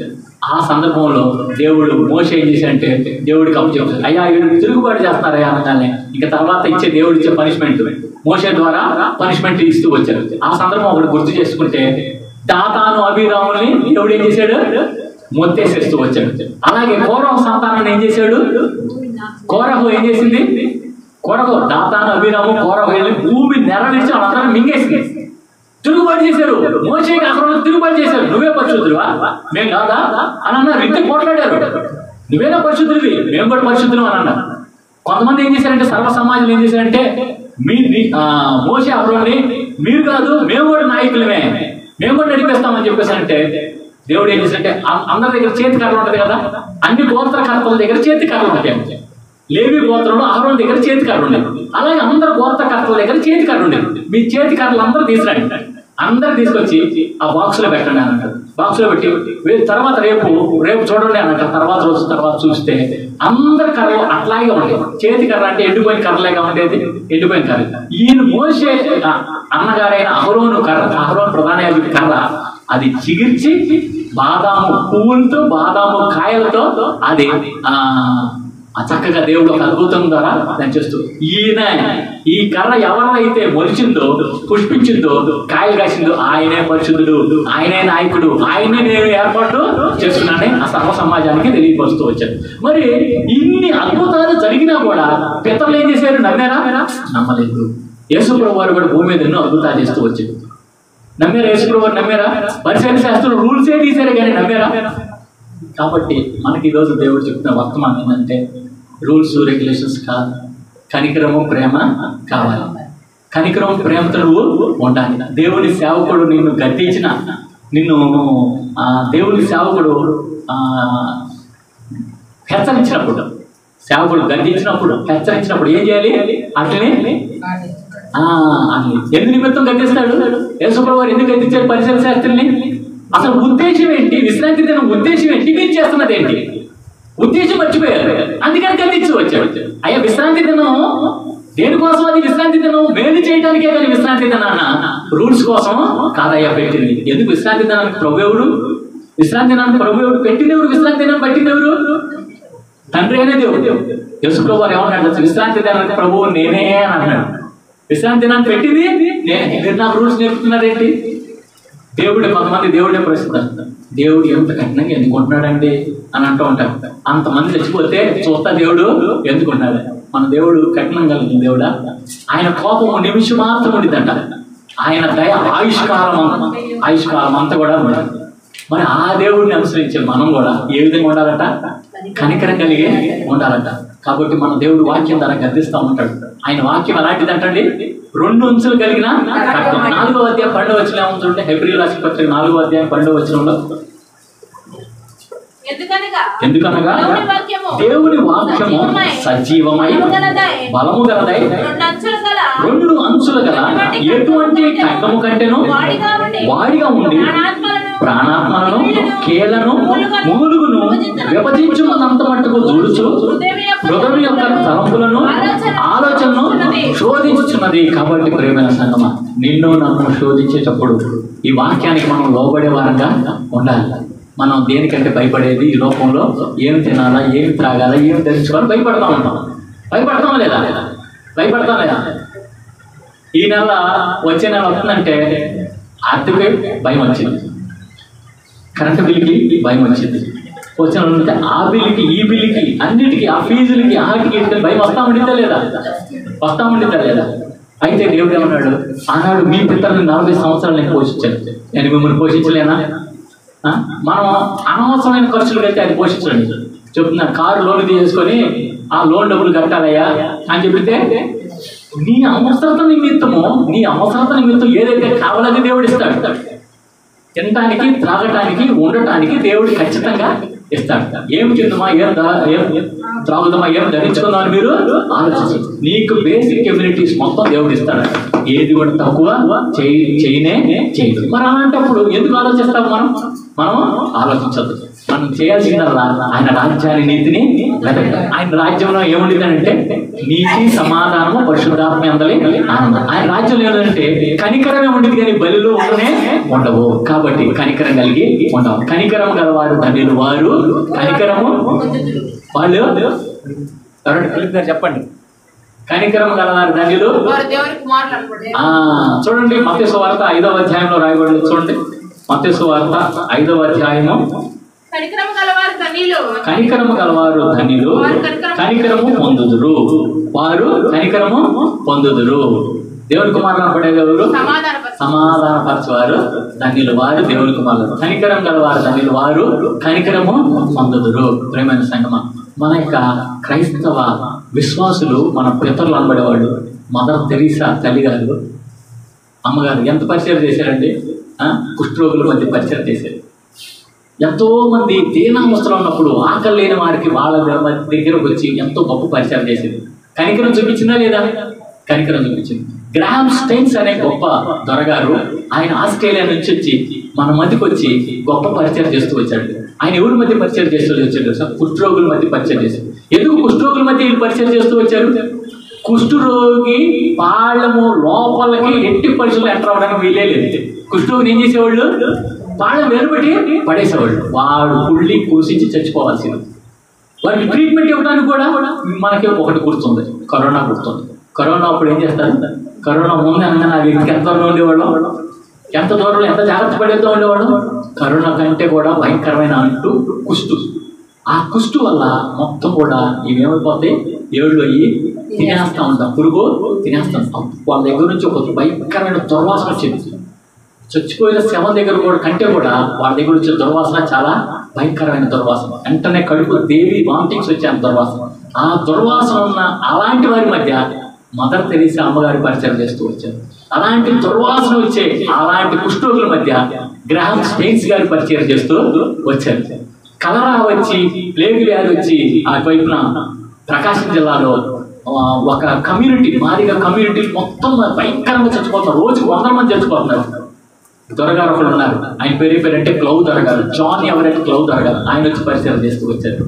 ఆ సందర్భంలో దేవుడు మోషే ఏం చేశాడంటే దేవుడికి అప్పచెప్పాడు. అయ్యా వీళ్ళు తిరుగుబాటు చేస్తున్నారయ్యా అనగానే ఇక తర్వాత దేవుడు ఇచ్చే పనిష్మెంట్ మోషే ద్వారా పనిష్మెంట్ ఇస్తూ వచ్చారు. ఆ సందర్భం ఒకటి గుర్తు చేసుకుంటే దాతాను అభిరాముని దేవుడు ఏం చేశాడు? మొత్తేసేస్తూ వచ్చాడు. అలాగే కోరహు సంతానాన్ని ఏం చేశాడు? కోరహు ఏం చేసింది? కోరహు దాతాను అభిరాము కోరహు భూమి నెరవేర్చి వాళ్ళందరూ మింగేసింది. తిరుగుబాటు చేశారు. మోషేకి అహరోను తిరుగుబాటు చేశారు. నువ్వే పరిశుద్ధుడువా, మేము కాదా అని అన్నారు. ఇంత పోట్లాడారు. నువ్వేనా పరిశుద్ధుడివి, మేము కూడా పరిశుద్ధులు అని అన్నారు. కొంతమంది ఏం చేశారంటే సర్వ సమాజం ఏం చేశారంటే మోషే అహరోన్ని మీరు కాదు మేము కూడా నాయకులమే, మేము కూడా నడిపిస్తామని చెప్పేసి అంటే దేవుడు ఏం చేశారంటే అందరి దగ్గర చేతి కర్రలు ఉంటుంది కదా, అన్ని గోత్రకర్తల దగ్గర చేతి కర్రలు ఉంటాయి. లేవి గోత్రంలో అహరోను దగ్గర చేతి కర్రలు ఉండేది. అలాగే అందరు గోత్రకర్తల దగ్గర చేతి కర్రలు ఉండేది. మీ చేతి కర్రలు అందరూ తీసుకురండి, అందరు తీసుకొచ్చి ఆ బాక్స్లో పెట్టండి అని అంటారు. బాక్స్లో పెట్టి తర్వాత రేపు చూడండి అని అంటారు. తర్వాత రోజు తర్వాత చూస్తే అందరి కర్రలు అట్లాగే ఉంటాయి. చేతి కర్ర అంటే ఎండిపోయిన కర్రలేగా ఉండేది, ఎండిపోయిన కర్ర. ఈయన మోషే అన్నగారైన అహరోను కర్ర, అహరోను ప్రధాన యాజకుడి కర్ర, అది చిగిర్చి బాదాము పువ్వులతో బాదాము కాయలతో అది చక్కగా దేవుడు ఒక అద్భుతం ద్వారా దాన్ని చేస్తూ ఈ కర్ర ఎవరైతే మొలిచిందో పుష్పించిందో కాయలు కాసిందో ఆయనే పరిశుద్ధుడు, ఆయనే నాయకుడు, ఆయనే నేను ఏర్పాటు చేస్తున్నానని ఆ సర్వ సమాజానికి తెలియపరుస్తూ వచ్చాడు. మరి ఇన్ని అద్భుతాలు జరిగినా కూడా పితరులు ఏం చేశారు? నమ్మారా? నమ్మలేదు. యేసుప్రభువు వారు కూడా భూమి మీద ఎన్నో అద్భుతాలు చేస్తూ వచ్చాడు. నమ్మారా? యేసుప్రభువు వారు నమ్మారా? పరిసర శాస్త్రులు రూల్సే తీశారు కానీ నమ్మారా? కాబట్టి మనకి ఈరోజు దేవుడు చెప్తున్న వర్తమానం ఏంటంటే రూల్స్ రెగ్యులేషన్స్ కాదు, కనికరము ప్రేమ కావాలి. కనికరం ప్రేమతో నువ్వు ఉండాలి. దేవుని సేవకుడు నిన్ను గద్దించిన దేవుని సేవకుడు హెచ్చరించినప్పుడు, సేవకుడు గద్దించినప్పుడు హెచ్చరించినప్పుడు ఏం చేయాలి? అట్లనే ఎందుకు నిమిత్తం గద్దిస్తాడు? యేసుప్రభువు వారు ఎందుకు గద్దించారు పరిసర శాస్త్రుల్ని? అసలు ఉద్దేశం ఏంటి? విశ్రాంతి దినం ఉద్దేశం ఏంటి? మీరు చేస్తున్నది ఏంటి? ఉద్దేశం మర్చిపోయారు, అందుకని గద్దించి వచ్చాడు. అయ్యా విశ్రాంతి దినం దేనికోసం? అది విశ్రాంతి దినం మేలు చేయడానికే కానీ విశ్రాంతి దినాన్న రూల్స్ కోసం కాదయ్యా పెట్టింది. ఎందుకు విశ్రాంతి దినానికి ప్రభువుడు? విశ్రాంతి దినానికి ప్రభువుడు పెట్టినెవరు? విశ్రాంతి దినం పట్టినెవరు? తండ్రి అనే దేవుడు. యేసుప్రభువు వారు ఏమన్నాడు? విశ్రాంతి దినానికి ప్రభువు నేనే అని అన్నాడు. విశ్రాంతి దినాన్ని పెట్టింది నేను, నాకు రూల్స్ నేర్పుతున్నారేంటి? దేవుడు కొంతమంది దేవుడే ప్రశ్నిస్తారు, దేవుడు ఎంత కఠినంగా ఎందుకుంటున్నాడండి అని అంటూ ఉంటారు. అంతమంది చచ్చిపోతే చూస్తా దేవుడు ఎందుకుంటున్నాడు? మన దేవుడు కఠినం కలిగిన దేవుడా? ఆయన కోపం నిమిషం మాత్రం ఉండిద్దంట. ఆయన దయ ఆయుష్కాలం అంతా కూడా ఉండదు. మరి ఆ దేవుడిని అనుసరించే మనం కూడా ఏ విధంగా ఉండాలట? కనికరం కలిగే ఉండాలట. కాబట్టి మన దేవుడు వాక్యం ద్వారా గద్దిస్తూ ఉంటాడు. ఆయన వాక్యం అలాంటిది అంటండి, 2 అంచులు కలిగిన ఖడ్గం. 4వ అధ్యాయం 12వ వచనం ఏముంటుంటే హెబ్రీ రాసిన పత్రిక 4వ అధ్యాయం 12వ వచనంలో ఎందుకనగా దేవుని వాక్యము సజీవమై బలము గలదై 2 అంచులు గల ఎటువంటి ఖడ్గము కంటేను వాడిగా ఉండి ప్రాణాత్మలను కీళ్లను మూలుగును విభజించుకున్నంత మట్టుకు దూడుచు హృదయం యొక్క తలంపులను ఆలోచనను శోధించుచున్నది. కాబట్టి ప్రియమైన సంగమా, నిన్ను నన్ను శోధించేటప్పుడు ఈ వాక్యానికి మనం లోబడే వారంగా ఉండాలి. మనం దేనికంటే భయపడేది ఈ లోకంలో ఏమి తినాలా, ఏమి త్రాగాలా, ఏమి ధరించుకోవాలో భయపడతాం లేదా? ఈ నెల వచ్చే నెల వస్తుందంటే ఆర్థిక భయం వచ్చింది, కరెంటు బిల్లుకి భయం వచ్చింది, వచ్చిన ఉంటే ఆ బిల్లుకి ఈ బిల్లుకి అన్నిటికీ ఆ ఫీజులకి ఆటికి భయం వస్తా ఉండిద్దా లేదా? అయితే దేవుడు ఏమన్నాడు? ఆనాడు మీ పితరులను 40 సంవత్సరాలు నేను పోషించాను, నేను మిమ్మల్ని పోషించలేనా? మనం అనవసరమైన ఖర్చులు అయితే అది పోషించండి చెప్తున్నా. కారు లోన్ తీసుకొని ఆ లోన్ డబ్బులు కట్టాలయ్యా అని చెప్తే నీ అవసరత నిమిత్తం ఏదైతే కావాలని దేవుడు ఇస్తాడు. తినటానికి, త్రాగటానికి, ఉండటానికి దేవుడు ఖచ్చితంగా ఇస్తాడు. ఏం తిందామా, ఏం త్రాగుదామా, ఏం ధరించుకుందామని మీరు ఆలోచించండి. నీకు బేసిక్ ఎమ్యూనిటీస్ మొత్తం దేవుడు ఇస్తాడు. ఏది కూడా తక్కువ చేయదు. మరి అలాంటప్పుడు ఎందుకు ఆలోచిస్తాం? మనం ఆలోచించద్దు. మనం చేయాల్సిందల్లా ఆయన రాజ్యాన్ని, నీతిని వెతకడం. ఆయన రాజ్యంలో ఏముండిందంటే నీతి, సమాధానము, పరిశుద్ధాత్మ అందలి ఆనందం. ఆయన రాజ్యంలో ఏమంటే కనికరమే ఉండింది, కానీ బలులు ఉండవు. కాబట్టి కనికరం కలిగి ఉండవు. కనికరం గలవారు ధన్యులు, వారు కనికరము వాళ్ళు చెప్పండి. కనికరం గలవారు ధన్యులు. చూడండి మత్తయి సువార్త 5వ అధ్యాయంలో రాయబడింది. చూడండి మత్తయి సువార్త 5వ అధ్యాయము. కనికరము గలవారు ధన్యులు, కనికరము పొందుదురు. వారు కనికరము పొందుదురు. దేవుని కుమారులు అనబడేది ఎవరు? సమాధానపరచువారు ధన్యులు, వారు దేవుని కుమారులు. కనికరం గలవారు ధన్యులు, వారు కనికరము పొందుదురు. ప్రేమైన సంగమ, మన యొక్క క్రైస్తవ విశ్వాసులు, మన పితరులు అనబడేవాళ్ళు, మదర్ తెరీసా తల్లి గారు, అమ్మగారు ఎంత పరిచయం చేశారండి. కుష్ఠరోగుల మధ్య పరిచయం చేశారు. ఎంతో మంది దీనావస్థలో ఉన్నప్పుడు ఆకలి లేని వారికి వాళ్ళ దగ్గరకు వచ్చి ఎంతో గొప్ప పరిచయం చేసింది. కనికరం చూపించిందా లేదా? కనికరం చూపించింది. గ్రాహం స్టెయిన్స్ అనే గొప్ప దొరగారు, ఆయన ఆస్ట్రేలియా నుంచి వచ్చి మన మధ్యకి వచ్చి గొప్ప పరిచయం చేస్తూ వచ్చాడు. ఆయన ఎవరి మధ్య పరిచయం చేస్తూ వచ్చాడు? కుష్ఠరోగుల మధ్య పరిచయం చేశాడు. ఎందుకు కుష్ఠరోగుల మధ్య వీళ్ళు పరిచయం చేస్తూ వచ్చారు? కుష్ఠరోగి పాళ్ళము లోపలికి ఎట్టి పరిస్థితులు ఎంటర్ అవ్వడానికి వీలే లేదు. కుష్ఠరోగిని ఏం చేసేవాళ్ళు? పాళ్ళం వెలుబట్టి పడేసేవాళ్ళు. వాడు కుళ్ళి కూసించి చచ్చిపోవాల్సింది. వారికి ట్రీట్మెంట్ ఇవ్వడానికి కూడా మనకి ఒకటి గుర్తుంది, కరోనా గుర్తుంది. కరోనా అప్పుడు ఏం చేస్తారు? కరోనా ముందు అనగానే ఆ వ్యక్తికి ఎంత దూరంలో ఉండేవాడు, ఎంత దూరంలో ఎంత జాగ్రత్త పడేస్తూ ఉండేవాడు. కరోనా కంటే కూడా భయంకరమైన అంటూ కుష్టు. ఆ కుష్టు వల్ల మొత్తం కూడా ఇవేమైపోతాయి? ఏళ్ళు అయ్యి తినేస్తూ ఉంటాం, పురుగు తినేస్తాం. వాళ్ళ దగ్గర నుంచి ఒక భయంకరమైన దుర్వాసన వచ్చింది. చచ్చిపోయిన శవం దగ్గర కూడా కంటే కూడా వాళ్ళ దగ్గర వచ్చే దుర్వాసన చాలా భయంకరమైన దుర్వాసన. వెంటనే కడుపు దేవి వామిటింగ్స్ వచ్చే దుర్వాసన. ఆ దుర్వాసన ఉన్న అలాంటి వారి మధ్య మదర్ తెరీసా అమ్మగారి పరిచయం చేస్తూ వచ్చారు. అలాంటి దుర్వాసన వచ్చే అలాంటి కుష్ఠరోగుల మధ్య గ్రాహం స్టెయిన్స్ గారి పరిచయం చేస్తూ వచ్చారు. కలరా వచ్చి, ప్లేగ్ వ్యాధి వచ్చి ఆ వైపున ప్రకాశం జిల్లాలో ఒక కమ్యూనిటీ, మాదిగా కమ్యూనిటీ మొత్తం భయంకరంగా చచ్చిపోతున్నారు. రోజు 100 మంది చచ్చిపోతున్నారు. దొరగారు ఒకళ్ళు ఉన్నారు, ఆయన పేరు అంటే క్లౌ దొరగారు, జాన్ ఎవరంటే క్లౌ దొరగారు. ఆయన వచ్చి పరిచయం చేస్తూ వచ్చారు.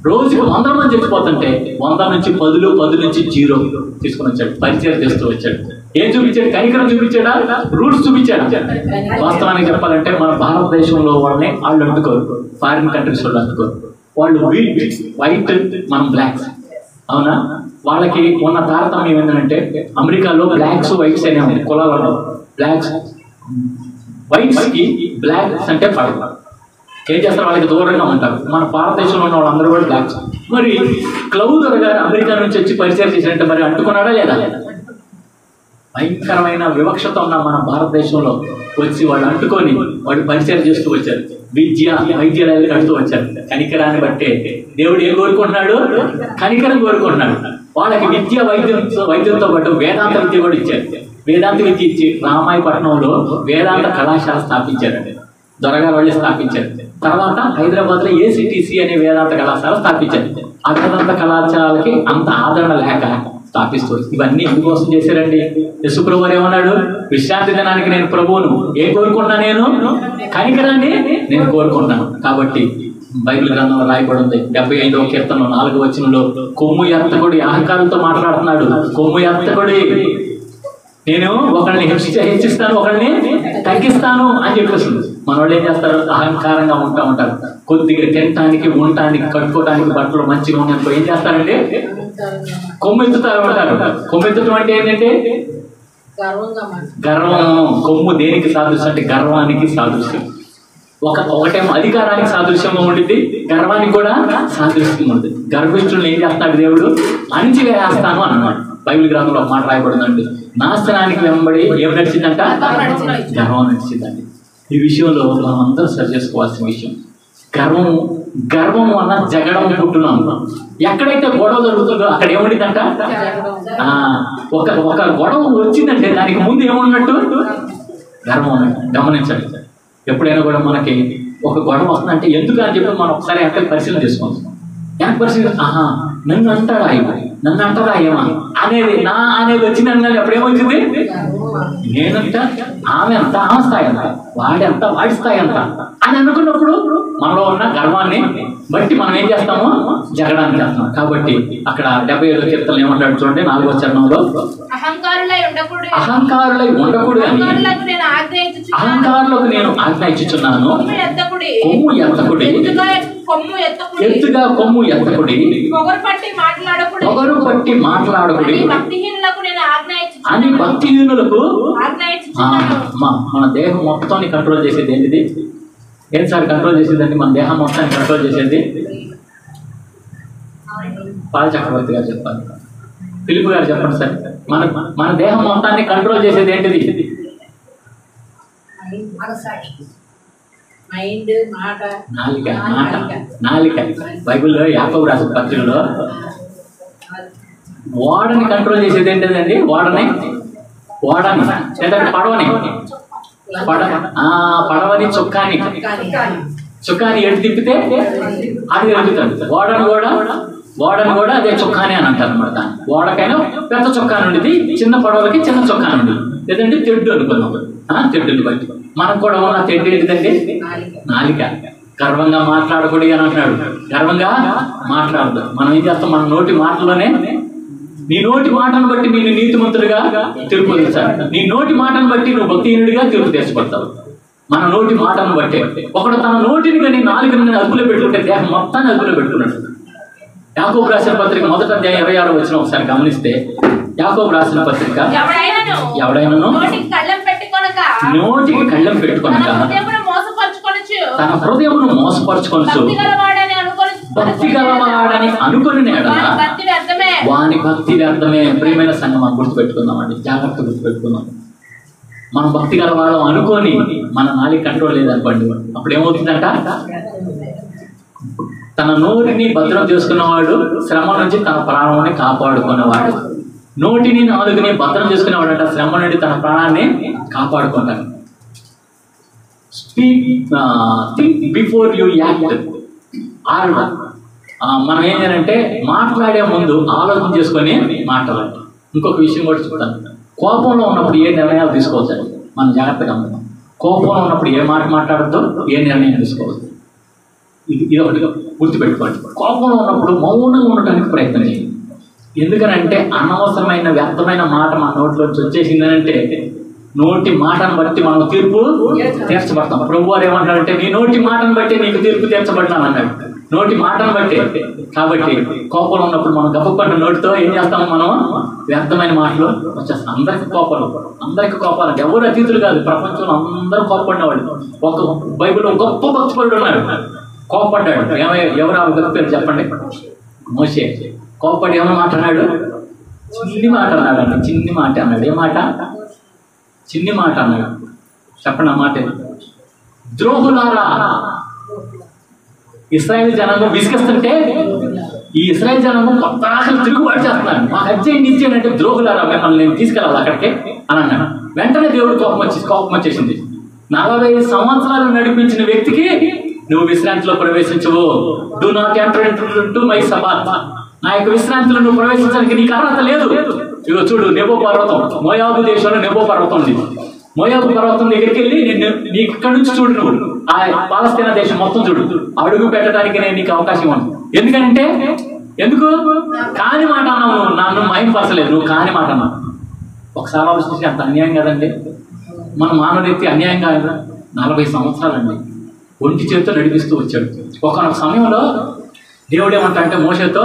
రోజుకి 100 మంది చచ్చిపోతుంటే 100 నుంచి 10 నుంచి 0 తీసుకుని వచ్చాడు. పరిచయం చేస్తూ వచ్చాడు. ఏం చూపించాడు? కనికరం చూపించాడా? రూల్స్ చూపించాడు. వాస్తవానికి చెప్పాలంటే మన భారతదేశంలో వాళ్ళని వాళ్ళు అంటుకోరు, ఫారిన్ కంట్రీస్ వాళ్ళు అంటుకోరు. వాళ్ళు వైట్, మనం బ్లాక్స్. అవునా? వాళ్ళకి ఉన్న తారతమ్యం ఏంటంటే అమెరికాలో బ్లాక్స్, వైట్స్ అనే ఉంది, కులాలు ఉండవు. బ్లాక్స్, వైట్స్ కి బ్లాక్స్ అంటే పడదు. ఏం చేస్తారు? వాళ్ళకి దూరంగా ఉంటారు. మన భారతదేశంలో ఉన్న వాళ్ళందరూ కూడా బ్లాక్స్. మరి క్లౌదర్ గారు అమెరికా నుంచి వచ్చి పరిచయం చేసినట్టే మరి అంటుకున్నాడా లేదా? భయంకరమైన వివక్షత ఉన్న మన భారతదేశంలో వచ్చి వాళ్ళు అంటుకొని వాళ్ళు పరిచయం చేస్తూ వచ్చారు. వైద్యాలయాలు కడుతూ వచ్చారు. కనికరాన్ని బట్టే దేవుడు ఏం కోరుకుంటున్నాడు? కనికరం కోరుకుంటున్నాడు. వాళ్ళకి వైద్యంతో పాటు వేదాంత విద్య కూడా ఇచ్చారు. వేదాంత విద్య ఇచ్చి రామాయపట్నంలో వేదాంత కళాశాల స్థాపించారండి. దొరగారు వాళ్ళే స్థాపించారు. తర్వాత హైదరాబాద్లో ఏసీటీసీ అనే వేదాంత కళాశాల స్థాపించారు. ఆ వేదాంత కళాశాలకి అంత ఆదరణ లేక స్థాపిస్తూ ఇవన్నీ ఎందుకోసం చేశారండి? యేసుప్రభు వారు ఏమన్నాడు? విశ్రాంతి దినానికి నేను ప్రభువును ఏం కోరుకున్నా? నేను కనికరాన్ని నేను కోరుకున్నాను. కాబట్టి బైబిల్ గ్రంథంలో రాయబడి ఉంది 75వ కీర్తనలో 4వ వచనంలో, కొమ్ము ఎత్తకుడి అహంకారంతో మాట్లాడుతున్నాడు. కొమ్ము ఎత్తకుడి, నేను ఒకరిని హెచ్చిస్తాను, ఒకరిని తగ్గిస్తాను అని చెప్పేస్తుంది. మన వాళ్ళు ఏం చేస్తారు? అహంకారంగా ఉంటారు. కొద్దిగా తినటానికి, ఉండటానికి, కట్టుకోవడానికి బట్టలు మంచిగా ఉన్నప్పుడు ఏం చేస్తారంటే కొమ్మెత్తుతూ ఉంటారు. కొమ్మెత్తడం అంటే ఏంటంటే గర్వం. కొమ్ము దేనికి సాదృశ్యం అంటే గర్వానికి సాదృశ్యం. ఒకటేమో అధికారానికి సాదృశ్యంగా ఉండింది, గర్వానికి కూడా సాదృశ్యంగా ఉంటుంది. గర్విష్ఠులను ఏం చేస్తాడు దేవుడు? అణిచివేస్తాను అన్నాడు. బైబిల్ గ్రంథంలో ఒక మాట రాయబడిందండి, నాశనానికి వెంబడి ఏం నడిచిందంట? గర్వం నడిచిందండి. ఈ విషయంలో మనం అందరూ సరి చేసుకోవాల్సిన విషయం. గర్వం గర్వం వల్ల జగడం పుట్టున్నాం. ఎక్కడైతే గొడవ జరుగుతుందో అక్కడ ఏముండిందంట? ఒక గొడవ వచ్చిందంటే దానికి ముందు ఏమున్నట్టు? గర్వం ఉన్నట్టు. గమనించండి, ఎప్పుడైనా కూడా మనకి ఒక గొడవ వస్తుందంటే ఎందుకు అని చెప్పి మనం ఒకసారి వెనక్కి పరిశీలన చేసుకోవాలి. వెనక్కి పరిశీలన, నన్ను అంటారా నన్ను అంటారా ఏమా అనేది అనేది వచ్చిందని అప్పుడు ఏమవుతుంది? నేనంట, ఆమె అంత, ఆమె స్థాయి అంత, వాడెంత, వాడి స్థాయి అంత అని అనుకున్నప్పుడు మనలో ఉన్న గర్వాన్ని బట్టి మనం ఏం చేస్తాము? జగడానికి చేస్తాం. కాబట్టి అక్కడ 77వ కీర్తనలో ఏమంటాడు చూడండి, 4వ చరణంలో, అహంకారులై ఉండకూడదు అని అహంకారులకు నేను ఆజ్ఞ ఇచ్చుచున్నాను. కొమ్ము ఎత్తకుడి, ఎత్తుగా కొమ్ము ఎత్తకుడి, పొగరు పట్టి మాట్లాడకుడి అని భక్తిహీనులకు. మన దేహం మొత్తాన్ని కంట్రోల్ చేసేది ఏంటిది? ఏం సార్ కంట్రోల్ చేసేదండి? మన దేహం మొత్తాన్ని కంట్రోల్ చేసేది పాల చక్రవర్తి గారు చెప్పాలి, ఫిలిప్ గారు చెప్పండి సార్. మన దేహం మొత్తాన్ని కంట్రోల్ చేసేది ఏంటిది? నాలిక. బైబిల్లో యాకోబు రాసిన పత్రికలో ఓడని కంట్రోల్ చేసేది ఏంటిదండి? ఓడని లేదంటే పడవని చుక్కాని ఎటు తిప్పితే అది ఎదుగుతుంది. ఓడని కూడా అదే చుక్కాని అని అంటారు అనమాట. ఓడకైనా పెద్ద చొక్కాని ఉండేది, చిన్న పడవలకి చిన్న చొక్కాని ఉండేది. లేదంటే తెడ్డు అనుకున్నాం. తెడ్డుని బట్టి మనకు కూడా ఉన్న తెడ్డు ఏంటిదండి? నాలిక. గర్వంగా మాట్లాడకూడదు అని అంటున్నాడు. గర్వంగా మాట్లాడదు. మనం ఏం చేస్తాం? మన నోటి మాటలోనే, నీ నోటి మాటను బట్టి నేను నీతిమంతుడిగా తీర్పు తీర్చాలి, నీ నోటి మాటను బట్టి నువ్వు భక్తిహీనుడిగా తీర్పు తీర్చబడతావు. మన నోటి మాటను బట్టి ఒకడు తన నోటిని కానీ నాలుగుని అదుపులో పెట్టుకుంటే దేహం మొత్తాన్ని అదుపులో పెట్టుకున్నాడు. యాకోబు రాసిన పత్రిక 1వ అధ్యాయం 26వ వచనం ఒకసారి గమనిస్తే, యాకోబు రాసిన పత్రిక, ఎవడైనాను నోటికి కళ్ళెం పెట్టుకొనక తన హృదయమును మోసపరుచుకొనుచు భక్తి గలవాడని అనుకుని వాని భక్తి వ్యర్థమే. ప్రియమైన సంఘం మనం గుర్తుపెట్టుకుందామండి, జాగ్రత్త గుర్తుపెట్టుకుందాం. మనం భక్తి గలవాళ్ళం అనుకొని మన నాలుగు కంట్రోల్ లేదనుకోండి, అప్పుడు ఏమవుతుందంట? తన నోటిని భద్రం చేసుకున్నవాడు శ్రమ నుంచి తన ప్రాణాన్ని కాపాడుకున్నవాడు. నోటిని నాలుగుని భద్రం చేసుకునేవాడట శ్రమ నుండి తన ప్రాణాన్ని కాపాడుకుంటాడు. Think before you act. మనం ఏం చేయాలంటే మాట్లాడే ముందు ఆలోచన చేసుకొని మాట్లాడాలి. ఇంకొక విషయం కూడా చెప్తాను. కోపంలో ఉన్నప్పుడు ఏ నిర్ణయాలు తీసుకోవచ్చు మనం జాగ్రత్తగా ఉంటాం. కోపంలో ఉన్నప్పుడు ఏ మాట మాట్లాడద్దు, ఏ నిర్ణయం తీసుకోవద్దు. ఇది ఒకటిగా గుర్తుపెట్టుకోండి. కోపంలో ఉన్నప్పుడు మౌనంగా ఉండటానికి ప్రయత్నం చేయండి. ఎందుకనంటే అనవసరమైన వ్యర్థమైన మాట మన నోట్లోంచి వచ్చేసిందనంటే నోటి మాటను బట్టి మనం తీర్పు తీర్చబడతాం. ప్రభు వారు ఏమంటారంటే, నీ నోటి మాటను బట్టి నీకు తీర్పు తీర్చబడతాను అన్నాడు. నోటి మాటను బట్టి. కాబట్టి కోపంలో ఉన్నప్పుడు మనం గప్పకుండా నోటితో ఏం చేస్తాము? మనం వ్యర్థమైన మాటలు వచ్చేస్తాం. అందరికి కోపాలు, ఎవరు అతీతులు కాదు. ప్రపంచంలో అందరూ కోపపడినవాడు. ఒక బైబిల్లో గొప్ప భక్తుడు ఉన్నాడు, కోపడ్డాడు. ఎవరు ఆ గొప్ప పేరు చెప్పండి? మోషే. కోపడి ఏమో మాట్లాడాడు? చిన్ని మాట అన్నాడు. చిన్ని మాట అన్నాడు. ఏ మాట? చిన్ని మాట అన్నాడు. చెప్పండి ఆ మాట. ద్రోహులారా, ఇశ్రాయేల్ జనాంగం విసిగిస్తుంటే ఈ ఇశ్రాయేల్ జనాంగం కొత్త తిరుగుబాటు చేస్తున్నాడు. మాకు అర్జెంట్ ఇచ్చేయంటే ద్రోహులారా మిమ్మల్ని నేను తీసుకెళ్ళాలి అక్కడికి అని అన్నాడు. వెంటనే దేవుడు కోపం వచ్చేసింది. 40 సంవత్సరాలు నడిపించిన వ్యక్తికి నువ్వు విశ్రాంతిలో ప్రవేశించవు. Do not enter into my Sabbath. నా యొక్క విశ్రాంతిలో నువ్వు ప్రవేశించడానికి నీకు అర్హత లేదు. ఇదిగో చూడు, నెబో పర్వతం, మోయాబు దేశంలో నెబో పర్వతం ఉంది. మోయాబు పర్వతం దగ్గరికి వెళ్ళి నీకు ఇక్కడ నుంచి చూడు, నువ్వు ఆ పాలస్తీనా దేశం మొత్తం చూడు. అడుగు పెట్టడానికి నేను నీకు అవకాశం ఇవ్వను. ఎందుకు కాని మాట అన్నావు? నువ్వు నన్ను మైంపరచలేదు, నువ్వు కాని మాట అన్నావు. ఒకసారి ఆలోచించి అంత అన్యాయం కదండి. మన మానవరీతి అన్యాయం కాదు. 40 సంవత్సరాలండి ఒంటి చేతితో నడిపిస్తూ వచ్చాడు. ఒకనొక సమయంలో దేవుడు ఏమంటాడంటే మోషేతో,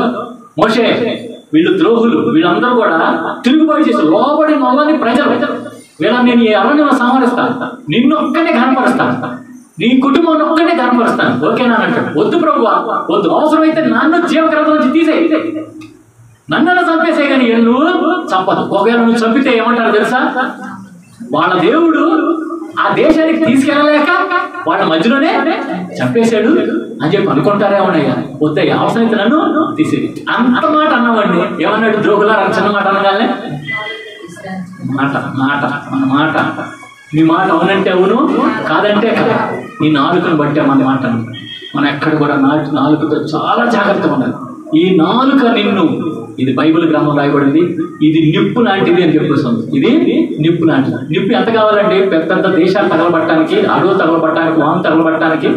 మోషే వీళ్ళు ద్రోహులు, వీళ్ళందరూ కూడా తిరుగుబాటు చేసి లోబడి మొదలని ప్రజలు, వీళ్ళని నేను ఈ అరణ్యంలో సంహరిస్తాను, నిన్నొక్కనే ఘనపరుస్తాను, నీ కుటుంబాన్ని ఒక్కనే ఘనపరుస్తాను, ఓకేనా అంటాడు. వద్దు ప్రభువా, వద్దు, అవసరమైతే నన్ను జీవగ్రంథం నుంచి తీసేయి, నన్ను చంపేసే కానీ నువ్వు చంపదు. ఒకవేళ నువ్వు చంపితే ఏమంటారు తెలుసా? వాళ్ళ దేవుడు ఆ దేశానికి తీసుకెళ్ళలేక వాళ్ళ మధ్యలోనే చంపేశాడు అని చెప్పి అనుకుంటారే ఉన్నాయా? వద్దయ్యా, అవసరమైతే నన్ను తీసేది. అంత మాట అన్నామండి. ఏమన్నాడు? ద్రోగులారా చిన్న మాట అనగానే మాట మాట మన మాట, మీ మాట అవునంటే అవును, కాదంటే కదా. నీ నాలుకను బట్టే మన మాట. మనం ఎక్కడ కూడా నాలుకతో చాలా జాగ్రత్తగా ఉండాలి. ఈ నాలుక నిన్ను, ఇది బైబిల్ గ్రంథం రాయబడింది, ఇది నిప్పు లాంటిది అని చెప్పేస్తుంది. ఇది నిప్పు లాంటిది. నిప్పు ఎంత కావాలండి? పెద్ద పెద్ద దేశాలు తగలబట్టడానికి, అడవులు తగలబట్టడానికి, వాము తగలబట్టడానికి.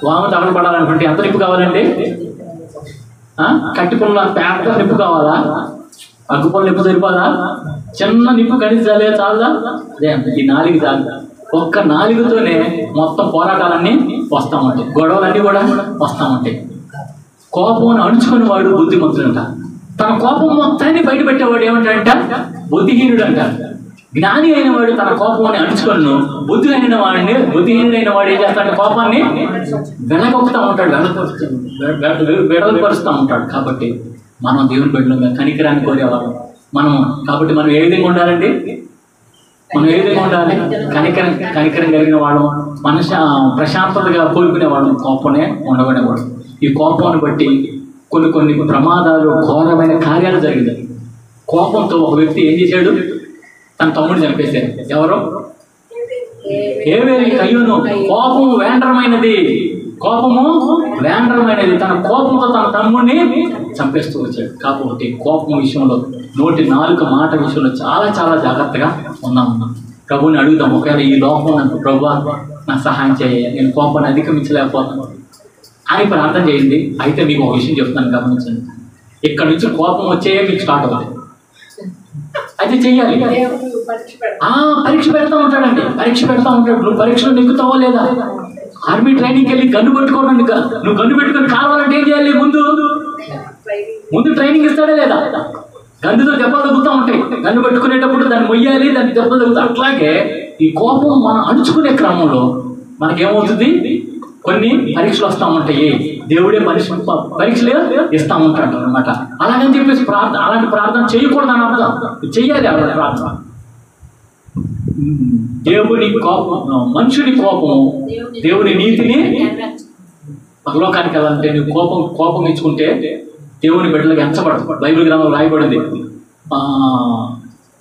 వాము తగలబడాలనుకుంటే ఎంత నిప్పు కావాలండి? కట్టి పుల్ల పెద్ద నిప్పు కావాలా? అగ్గు పుల్ల నిప్పు సరిపోదా? చిన్న నిప్పు కనిపించాలే చాలదా? అదే అంత ఈ నాలుగు చాలు. ఒక్క నాలుగుతోనే మొత్తం పోరాటాలన్నీ వస్తూ ఉంటాయి, గొడవలన్నీ కూడా వస్తూ ఉంటాయి. కోపం అణుచుకుని వాడు బుద్ధిమంతుడంట. తన కోపం మొత్తాన్ని బయట పెట్టేవాడు ఏమంటాడంట? బుద్ధిహీనుడు అంట. జ్ఞాని అయిన వాడు తన కోపాన్ని అణుచుకొను, బుద్ధిహీనైన వాడు ఏం చేస్తాడంటే కోపాన్ని వెనకొక్కుతూ ఉంటాడు, వెడల్పరుస్తూ ఉంటాడు. కాబట్టి మనం దేవుని బిడ్డలుగా కనికరాన్ని కోరేవాళ్ళం కాబట్టి మనం ఏ విధంగా ఉండాలండి? మనం ఏ విధంగా ఉండాలి? కనికరం కలిగిన వాళ్ళం, ప్రశాంతతగా కోరుకునేవాళ్ళం, కోపమే ఉండబడేవాడు. ఈ కోపాన్ని బట్టి కొన్ని ప్రమాదాలు, ఘోరమైన కార్యాలు జరిగినాయి. కోపంతో ఒక వ్యక్తి ఏం చేశాడు? తన తమ్ముడు చంపేశాడు. ఎవరు? హేబేలు. అయ్యోను, కోపము వేండ్రమైనది, తన కోపంతో తన తమ్ముడిని చంపేస్తూ వచ్చాడు. కాబట్టి కోపం విషయంలో, నోటి నాలుక మాట విషయంలో చాలా చాలా జాగ్రత్తగా ఉన్నాం. ప్రభుని అడుగుతాం, ఒకవేళ ఈ లోపం నాకు ప్రభువా నాకు సహాయం చేయాలి, నేను కోపాన్ని అధిగమించలేకపోతున్నాను అని ప్రార్థన చేయండి. అయితే మీకు ఒక విషయం చెప్తాను, గమనించండి. ఇక్కడ నుంచి కోపం వచ్చే మీకు స్టార్ట్ అవుతుంది. అయితే చెయ్యాలి. పరీక్ష పెడతా ఉంటాడండి, పరీక్ష పెడతా ఉంటాడు. నువ్వు పరీక్షలో నెక్కుతావో లేదా? ఆర్మీ ట్రైనింగ్కి వెళ్ళి గన్ను పెట్టుకోవడానికి, నువ్వు గన్ను పెట్టుకొని కావాలంటే ఏం చేయాలి? ముందు ట్రైనింగ్ ఇస్తాడా లేదా? గన్నుతో దెబ్బలు తగ్గుతూ ఉంటాయి. గన్ను పెట్టుకునేటప్పుడు దాన్ని మొయ్యాలి, దాన్ని దెబ్బలు తగ్గుతాయి. అట్లాగే ఈ కోపం మనం అణుచుకునే క్రమంలో మనకేమవుతుంది? కొన్ని పరీక్షలు వస్తూ ఉంటాయి. దేవుడే పరీక్షలు ఇస్తూ ఉంటాడు అనమాట. అలాగని చెప్పేసి అలాంటి ప్రార్థన చేయకూడదని అర్థం. చెయ్యాలి అలాంటి ప్రార్థన. దేవుని కోపం, మనుషుని కోపము దేవుని నీతిని, పరలోకానికి వెళ్ళాలంటే నువ్వు కోపం ఇచ్చుకుంటే దేవుని బిడ్డలకు ఎంచబడదు. బైబిల్ గ్రంథంలో రాయబడింది,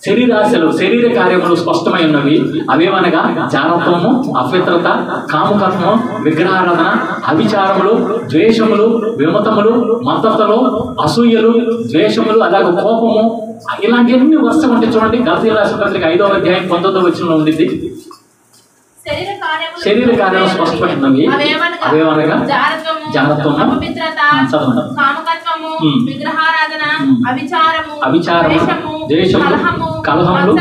శరీర కార్యములు స్పష్టమై ఉన్నవి. అవేమనగా జారత్వము, అపవిత్రత, కాముకత్వము, విగ్రహారాధన, అవిచారములు, ద్వేషములు, విమతములు, మద్దతులు, అసూయలు, ద్వేషములు, అలాగే కోపము, ఇలాంటివన్నీ వస్తూ ఉంటే చూడండి. గలతీయుల రాసిన పత్రిక 5వ అధ్యాయం 19వ వచనంలో ఉండింది. శరీర కార్యాలు స్పష్టమైనవి. అవేమనగా జారత్వము, అవిచారము, ద్వేషములు, కలహములు,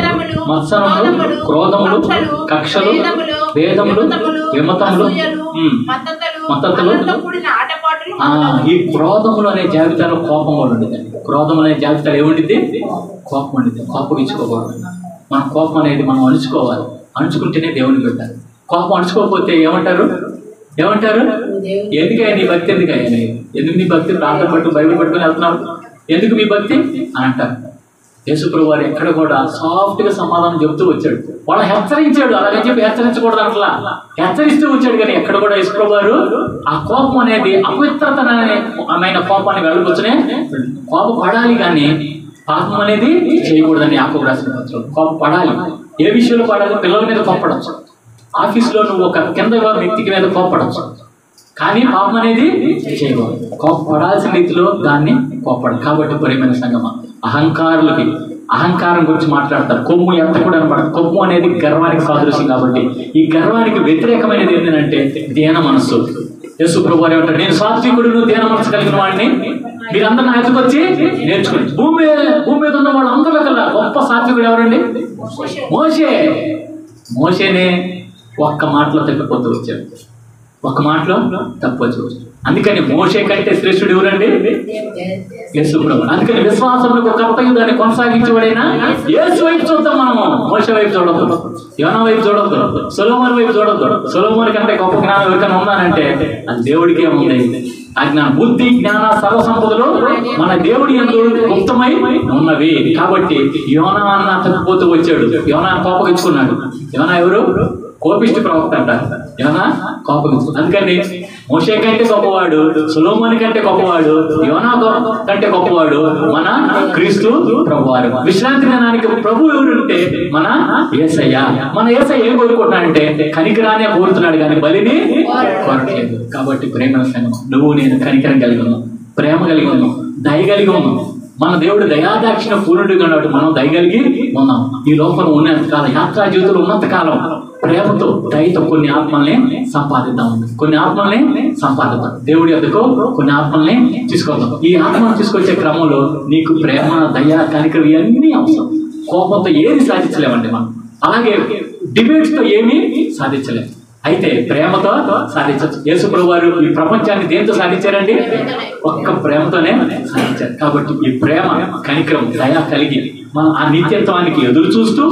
మత్సరములు, క్రోధములు, కక్షలు, భేదములు, విమతములు, మద్దతులు. ఈ క్రోధములు అనే జాబితాలో కోపం కూడా ఉండేది. క్రోధం అనే జాబితాలో ఏముండిద్ది? కోపం ఉండిద్ది. కోపం ఇచ్చుకోకూడదు. మన కోపం అనేది మనం అణుచుకోవాలి. అణుచుకుంటేనే దేవుని పెట్టాలి. కోపం అణుచుకోకపోతే ఏమంటారు? ఎందుకయ్యా నీ భక్తి? ఎందుకు నీ భక్తి? ప్రార్థన పట్టు, బైబిల్ పట్టుకుని వెళ్తున్నావు, ఎందుకు మీ భక్తి అని అంటారు. యేసుప్రభువు వారు ఎక్కడ కూడా సాఫ్ట్గా సమాధానం చెప్తూ వచ్చాడు. వాళ్ళని హెచ్చరించాడు. అలాగని చెప్పి హెచ్చరించకూడదు అట్లా హెచ్చరిస్తూ వచ్చాడు. కానీ ఎక్కడ కూడా యేసుప్రభువు వారు ఆ కోపం అనేది అపవిత్రతమైన కోపాన్ని వెళ్ళకొచ్చునే కోపపడాలి, కానీ పాపం అనేది చేయకూడదని యాకోబు రాసిన పత్రం. కోపపడాలి. ఏ విషయంలో పడాలి? పిల్లల మీద కోపడచ్చు, ఆఫీస్లో నువ్వు ఒక కింద వ్యక్తికి మీద కోపడచ్చు, కానీ పాపం అనేది చేయకూడదు. కోపపడాల్సిన రీతిలో దాన్ని కోపడాలి. కాబట్టి ప్రియమైన సంగమా, అహంకారం గురించి మాట్లాడతారు. కొమ్ము ఎంత కూడా అనబడదు. కొమ్ము అనేది గర్వానికి సాదృశ్యం. కాబట్టి ఈ గర్వానికి వ్యతిరేకమైనది ఏంటంటే ధ్యాన మనస్సు. యేసు ప్రభువు ఏమంటారు? నేను సాత్వికుడును, ధ్యాన మనస్సు కలిగిన వాడిని, మీరందరూ నా ఎదుకు వచ్చి నేర్చుకోండి. భూమి మీద ఉన్న వాళ్ళందరూ కల్లా గొప్ప సాత్వికుడు ఎవరండి? మోషేనే ఒక్క మాటలో తప్పిపోతూ వచ్చాడు. ఒక్క మాటలో తప్పవచ్చు. అందుకని మోషే కంటే శ్రేష్ఠుడు ఎవరండి? యేసు ప్రభువు. అందుకని విశ్వాసంలో కర్త యుద్ధాన్ని కొనసాగించబడిన యేసు వైపు చూద్దాం. మనము మోషే వైపు చూడొద్దు, యోనా వైపు చూడొద్దు, సొలొమోను వైపు చూడొద్దు. సొలొమోను కంటే గొప్ప జ్ఞానం ఎవరికైనా ఉందానంటే అది దేవుడికే ఉంది. ఆ జ్ఞానం, బుద్ధి, జ్ఞాన, సర్వ సంపదలు మన దేవుడి యందు గుప్తమై ఉన్నవి. కాబట్టి యోనా అన్న తప్పిపోతూ వచ్చాడు. యోనా కోపగించుకున్నాడు. యోనా ఎవరు? కోపిష్టి ప్రవక్త అంటారు. యోనా కోపగించు. అందుకని మోషే కంటే గొప్పవాడు, సొలొమోను కంటే గొప్పవాడు, యోనా కంటే గొప్పవాడు మన క్రీస్తు ప్రభువారు. విశ్రాంతి దినానికి ప్రభు ఎవరుంటే మన యేసయ్య. మన యేసయ్య ఏం కోరుకుంటున్నాడంటే కనికరానే కోరుతున్నాడు కానీ బలిని కోరట్లేదు. కాబట్టి ప్రేమ సంగమం, నువ్వు నేను కనికరం కలిగి ఉన్నాం, ప్రేమ కలిగి ఉన్నాం, దయ కలిగి ఉన్నాం. మన దేవుడు దయాదాక్షిణ పూర్ణుడిగా ఉన్నాడు, మనం దయ కలిగి ఉన్నాం. ఈ లోపల ఉన్నంతకాలం, యాత్రా జీవితంలో ఉన్నంతకాలం ప్రేమతో దయతో కొన్ని ఆత్మల్ని సంపాదిద్దాం, కొన్ని ఆత్మల్ని సంపాదిద్దాం. దేవుడి యొద్దకు కొన్ని ఆత్మల్ని తీసుకొద్దాం. ఈ ఆత్మను తీసుకొచ్చే క్రమంలో నీకు ప్రేమ, దయ, కనికరం ఇవన్నీ అవసరం. కోపంతో ఏది సాధించలేమండి మనం, అలాగే డిబేట్స్తో ఏమీ సాధించలేము. అయితే ప్రేమతో సాధించవచ్చు. యేసు ప్రభు వారు ఈ ప్రపంచాన్ని దేంతో సాధించారండి? ఒక్క ప్రేమతోనే సాధించారు. కాబట్టి ఈ ప్రేమ, కనికరం, దయ కలిగి మనం ఆ నిత్యత్వానికి ఎదురు చూస్తూ